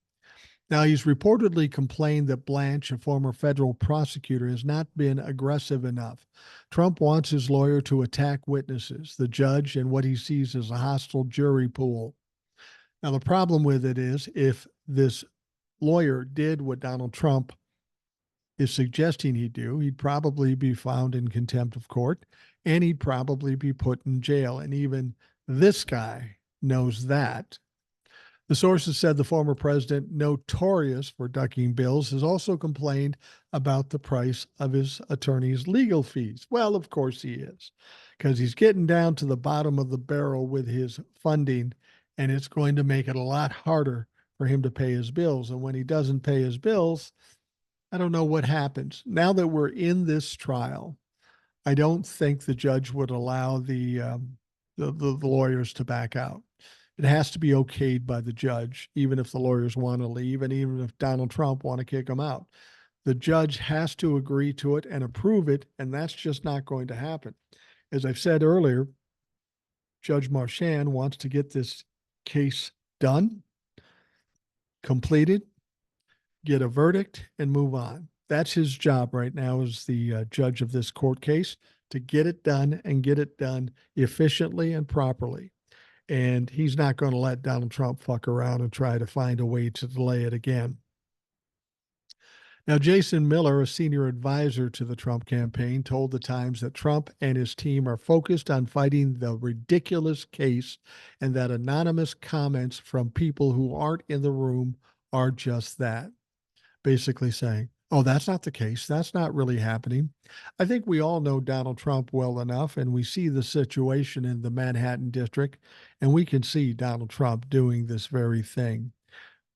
Now, he's reportedly complained that Blanche, a former federal prosecutor, has not been aggressive enough. Trump wants his lawyer to attack witnesses, the judge, and what he sees as a hostile jury pool. Now, the problem with it is if this lawyer did what Donald Trump is suggesting he do, he'd probably be found in contempt of court and he'd probably be put in jail. And even this guy knows that. The sources said the former president, notorious for ducking bills, has also complained about the price of his attorney's legal fees. Well, of course he is, because he's getting down to the bottom of the barrel with his funding, and it's going to make it a lot harder for him to pay his bills. And when he doesn't pay his bills, I don't know what happens. Now that we're in this trial, I don't think the judge would allow the lawyers to back out. It has to be okayed by the judge, even if the lawyers want to leave and even if Donald Trump want to kick them out. The judge has to agree to it and approve it, and that's just not going to happen. As I've said earlier, Judge Marchand wants to get this case done, completed, get a verdict, and move on. That's his job right now as the judge of this court case, to get it done and get it done efficiently and properly. And he's not going to let Donald Trump fuck around and try to find a way to delay it again. Now, Jason Miller, a senior advisor to the Trump campaign, told the Times that Trump and his team are focused on fighting the ridiculous case and that anonymous comments from people who aren't in the room are just that. Basically saying, oh, that's not the case. That's not really happening. I think we all know Donald Trump well enough, and we see the situation in the Manhattan district, and we can see Donald Trump doing this very thing.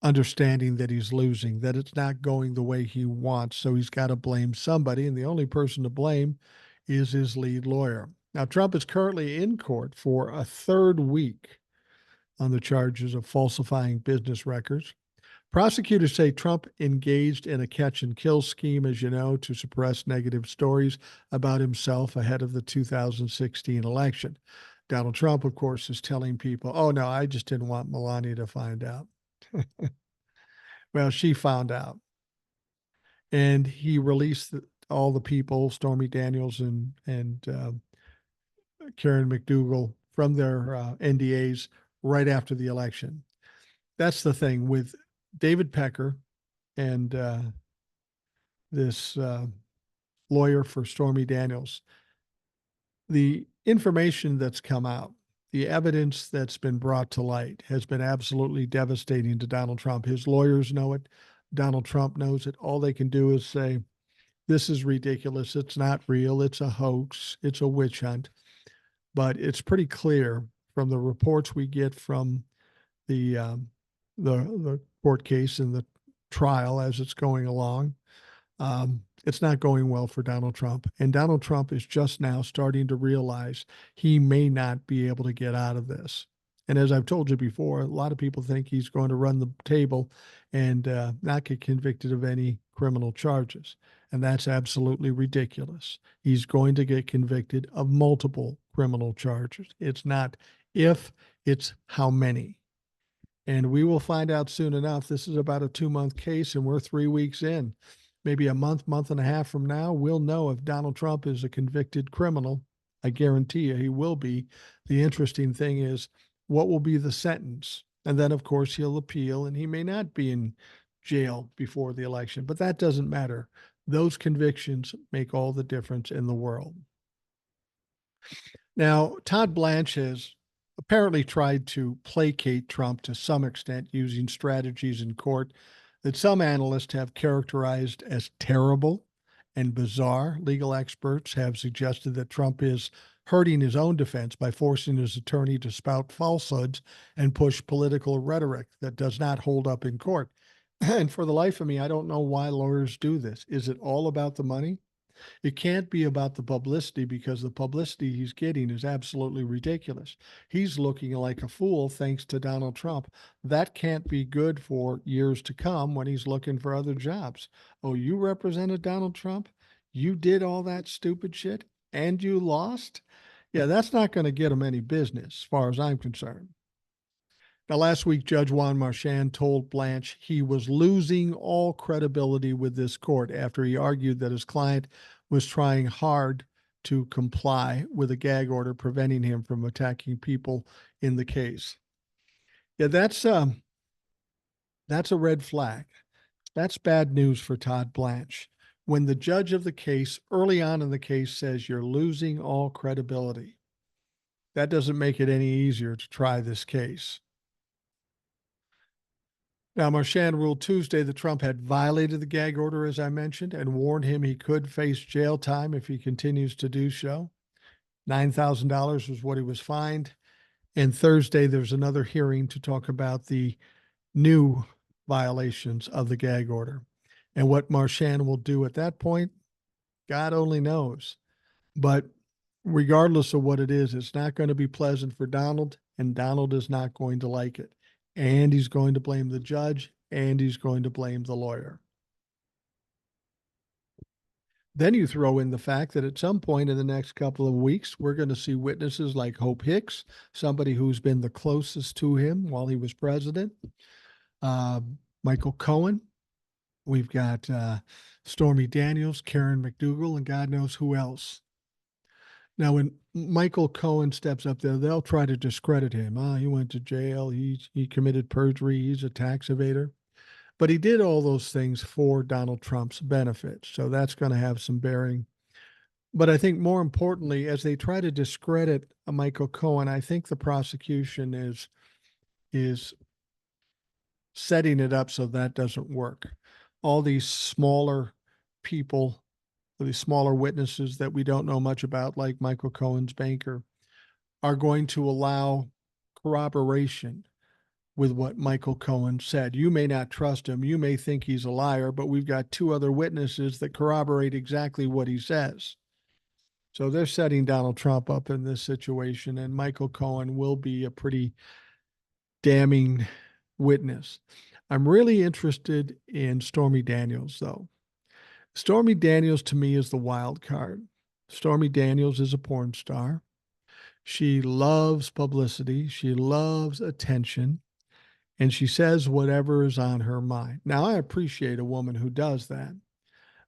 understanding that he's losing, that it's not going the way he wants. So he's got to blame somebody. And the only person to blame is his lead lawyer. Now, Trump is currently in court for a third week on the charges of falsifying business records. Prosecutors say Trump engaged in a catch and kill scheme, as you know, to suppress negative stories about himself ahead of the 2016 election. Donald Trump, of course, is telling people, oh, no, I just didn't want Melania to find out. Well, she found out. And he released all the people, Stormy Daniels and Karen McDougal, from their NDAs right after the election. That's the thing with David Pecker and this lawyer for Stormy Daniels. The information that's come out, the evidence that's been brought to light has been absolutely devastating to Donald Trump. His lawyers know it. Donald Trump knows it. All they can do is say, this is ridiculous. It's not real. It's a hoax. It's a witch hunt. But it's pretty clear from the reports we get from the court case and the trial as it's going along. It's not going well for Donald Trump. And Donald Trump is just now starting to realize he may not be able to get out of this. And as I've told you before, a lot of people think he's going to run the table and not get convicted of any criminal charges. And that's absolutely ridiculous. He's going to get convicted of multiple criminal charges. It's not if, it's how many. And we will find out soon enough. This is about a 2-month case, and we're 3 weeks in. Maybe a month and a half from now, we'll know if Donald Trump is a convicted criminal. I guarantee you he will be. The interesting thing is, what will be the sentence? And then, of course, he'll appeal, and he may not be in jail before the election. But that doesn't matter. Those convictions make all the difference in the world. Now, Todd Blanche has apparently tried to placate Trump to some extent using strategies in court that some analysts have characterized as terrible and bizarre. Legal experts have suggested that Trump is hurting his own defense by forcing his attorney to spout falsehoods and push political rhetoric that does not hold up in court. And for the life of me, I don't know why lawyers do this. Is it all about the money? It can't be about the publicity, because the publicity he's getting is absolutely ridiculous. He's looking like a fool thanks to Donald Trump. That can't be good for years to come when he's looking for other jobs. Oh, you represented Donald Trump? You did all that stupid shit and you lost? Yeah, that's not going to get him any business as far as I'm concerned. Now, last week, Judge Juan Marchand told Blanche he was losing all credibility with this court after he argued that his client was trying hard to comply with a gag order preventing him from attacking people in the case. Yeah, that's a red flag. That's bad news for Todd Blanche. When the judge of the case early on in the case says you're losing all credibility, that doesn't make it any easier to try this case. Now, Marchand ruled Tuesday that Trump had violated the gag order, as I mentioned, and warned him he could face jail time if he continues to do so. $9,000 was what he was fined. And Thursday, there's another hearing to talk about the new violations of the gag order. And what Marchand will do at that point, God only knows. But regardless of what it is, it's not going to be pleasant for Donald, and Donald is not going to like it. And he's going to blame the judge, and he's going to blame the lawyer. Then you throw in the fact that at some point in the next couple of weeks, we're going to see witnesses like Hope Hicks, somebody who's been the closest to him while he was president, Michael Cohen. We've got Stormy Daniels, Karen McDougal, and God knows who else. Now, when Michael Cohen steps up there, they'll try to discredit him. He went to jail. He committed perjury. He's a tax evader. But he did all those things for Donald Trump's benefit. So that's going to have some bearing. But I think more importantly, as they try to discredit Michael Cohen, I think the prosecution is setting it up so that doesn't work. All these smaller people, these smaller witnesses that we don't know much about, like Michael Cohen's banker, are going to allow corroboration with what Michael Cohen said. You may not trust him. You may think he's a liar, but we've got two other witnesses that corroborate exactly what he says. So they're setting Donald Trump up in this situation, and Michael Cohen will be a pretty damning witness. I'm really interested in Stormy Daniels, though. Stormy Daniels, to me, is the wild card. Stormy Daniels is a porn star. She loves publicity. She loves attention. And she says whatever is on her mind. Now, I appreciate a woman who does that.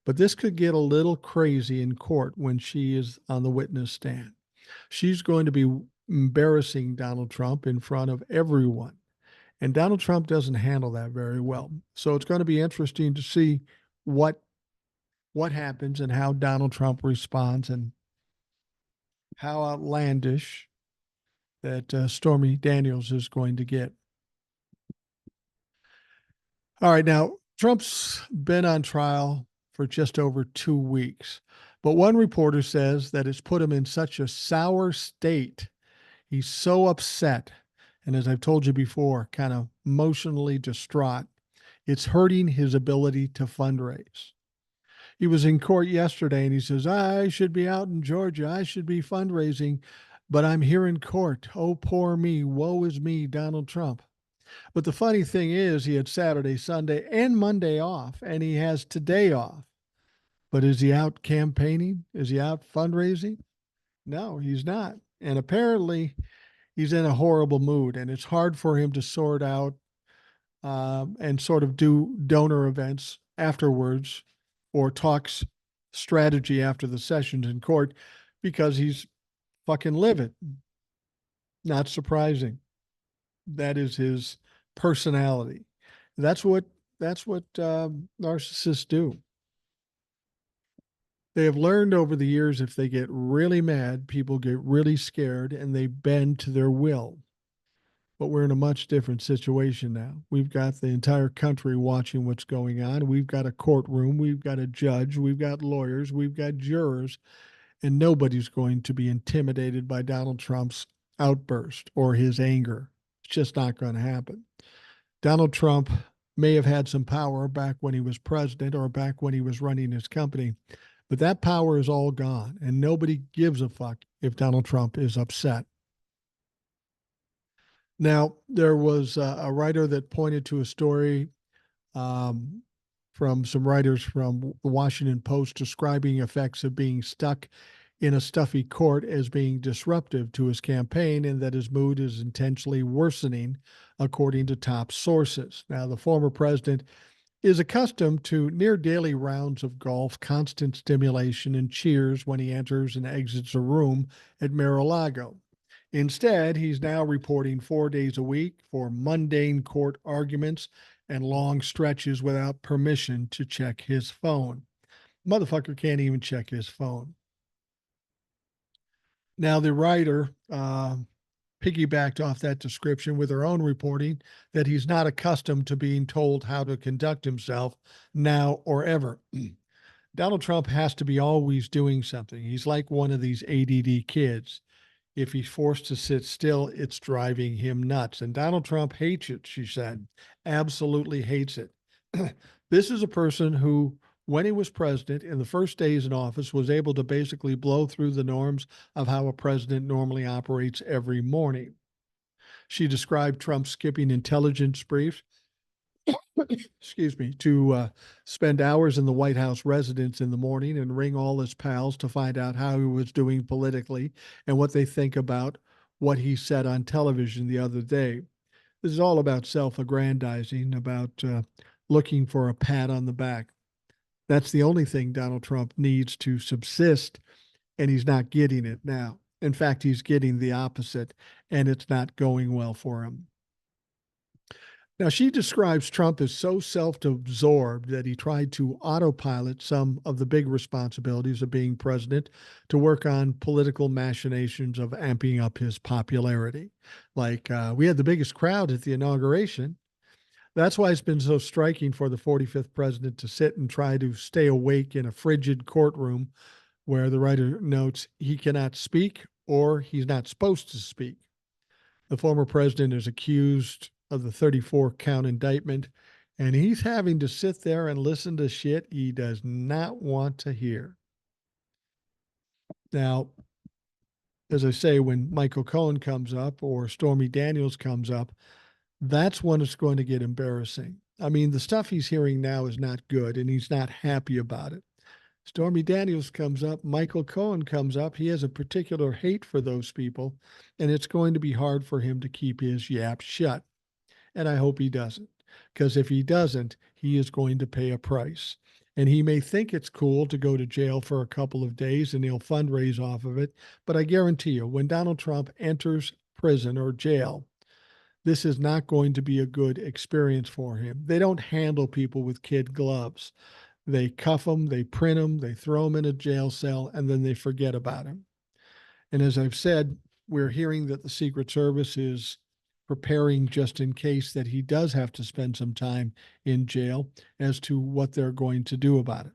But this could get a little crazy in court when she is on the witness stand. She's going to be embarrassing Donald Trump in front of everyone. And Donald Trump doesn't handle that very well. So it's going to be interesting to see what happens and how Donald Trump responds and how outlandish that Stormy Daniels is going to get. All right, now Trump's been on trial for just over 2 weeks, but one reporter says that it's put him in such a sour state. He's so upset, and as I've told you before, kind of emotionally distraught. It's hurting his ability to fundraise. He was in court yesterday and he says, I should be out in Georgia. I should be fundraising, but I'm here in court. Oh, poor me. Woe is me, Donald Trump. But the funny thing is, he had Saturday, Sunday, and Monday off, and he has today off. But is he out campaigning? Is he out fundraising? No, he's not. And apparently, he's in a horrible mood, and it's hard for him to sort out and sort of do donor events afterwards or talks strategy after the sessions in court because he's fucking livid. Not surprising. That is his personality. That's what narcissists do. They have learned over the years if they get really mad, people get really scared and they bend to their will. But we're in a much different situation now. We've got the entire country watching what's going on. We've got a courtroom, we've got a judge, we've got lawyers, we've got jurors, and nobody's going to be intimidated by Donald Trump's outburst or his anger. It's just not going to happen. Donald Trump may have had some power back when he was president or back when he was running his company, but that power is all gone, and nobody gives a fuck if Donald Trump is upset. Now, there was a writer that pointed to a story from some writers from the Washington Post describing effects of being stuck in a stuffy court as being disruptive to his campaign and that his mood is intentionally worsening, according to top sources. Now, the former president is accustomed to near daily rounds of golf, constant stimulation, and cheers when he enters and exits a room at Mar-a-Lago. Instead, he's now reporting 4 days a week for mundane court arguments and long stretches without permission to check his phone. Motherfucker can't even check his phone. Now, the writer piggybacked off that description with her own reporting that he's not accustomed to being told how to conduct himself now or ever. Donald Trump has to be always doing something. He's like one of these ADD kids. If he's forced to sit still, it's driving him nuts. And Donald Trump hates it, she said. Absolutely hates it. This is a person who, when he was president, in the first days in office, was able to basically blow through the norms of how a president normally operates every morning. She described Trump skipping intelligence briefs, excuse me, to spend hours in the White House residence in the morning and ring all his pals to find out how he was doing politically and what they think about what he said on television the other day. This is all about self-aggrandizing, about looking for a pat on the back. That's the only thing Donald Trump needs to subsist, and he's not getting it now. In fact, he's getting the opposite, and it's not going well for him. Now, she describes Trump as so self-absorbed that he tried to autopilot some of the big responsibilities of being president to work on political machinations of amping up his popularity. Like, we had the biggest crowd at the inauguration. That's why it's been so striking for the 45th president to sit and try to stay awake in a frigid courtroom where the writer notes he cannot speak or he's not supposed to speak. The former president is accused of the 34 count indictment, and he's having to sit there and listen to shit he does not want to hear. Now, as I say, when Michael Cohen comes up or Stormy Daniels comes up, that's when it's going to get embarrassing. I mean, the stuff he's hearing now is not good, and he's not happy about it. Stormy Daniels comes up, Michael Cohen comes up. He has a particular hate for those people, and it's going to be hard for him to keep his yap shut. And I hope he doesn't, because if he doesn't, he is going to pay a price. And he may think it's cool to go to jail for a couple of days and he'll fundraise off of it. But I guarantee you, when Donald Trump enters prison or jail, this is not going to be a good experience for him. They don't handle people with kid gloves. They cuff them, they print them, they throw them in a jail cell, and then they forget about him. And as I've said, we're hearing that the Secret Service is preparing just in case that he does have to spend some time in jail as to what they're going to do about it.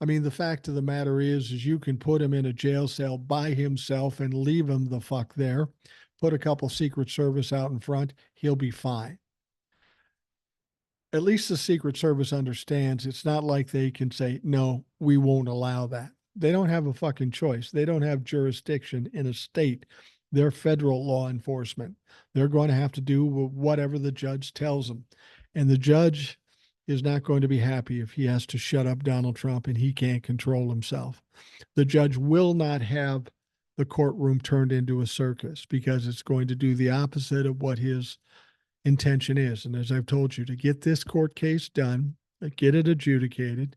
I mean, the fact of the matter is you can put him in a jail cell by himself and leave him the fuck there, put a couple Secret Service out in front, he'll be fine. At least the Secret Service understands it's not like they can say, no, we won't allow that. They don't have a fucking choice. They don't have jurisdiction in a state. They're federal law enforcement. They're going to have to do whatever the judge tells them. And the judge is not going to be happy if he has to shut up Donald Trump and he can't control himself. The judge will not have the courtroom turned into a circus because it's going to do the opposite of what his intention is. And as I've told you, to get this court case done, get it adjudicated,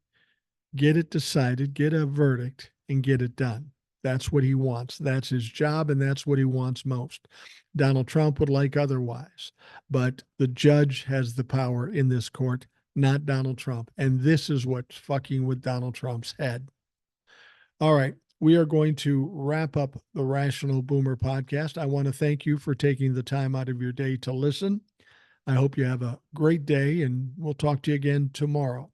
get it decided, get a verdict, and get it done. That's what he wants. That's his job, and that's what he wants most. Donald Trump would like otherwise, but the judge has the power in this court, not Donald Trump. And this is what's fucking with Donald Trump's head. All right. We are going to wrap up the Rational Boomer podcast. I want to thank you for taking the time out of your day to listen. I hope you have a great day, and we'll talk to you again tomorrow.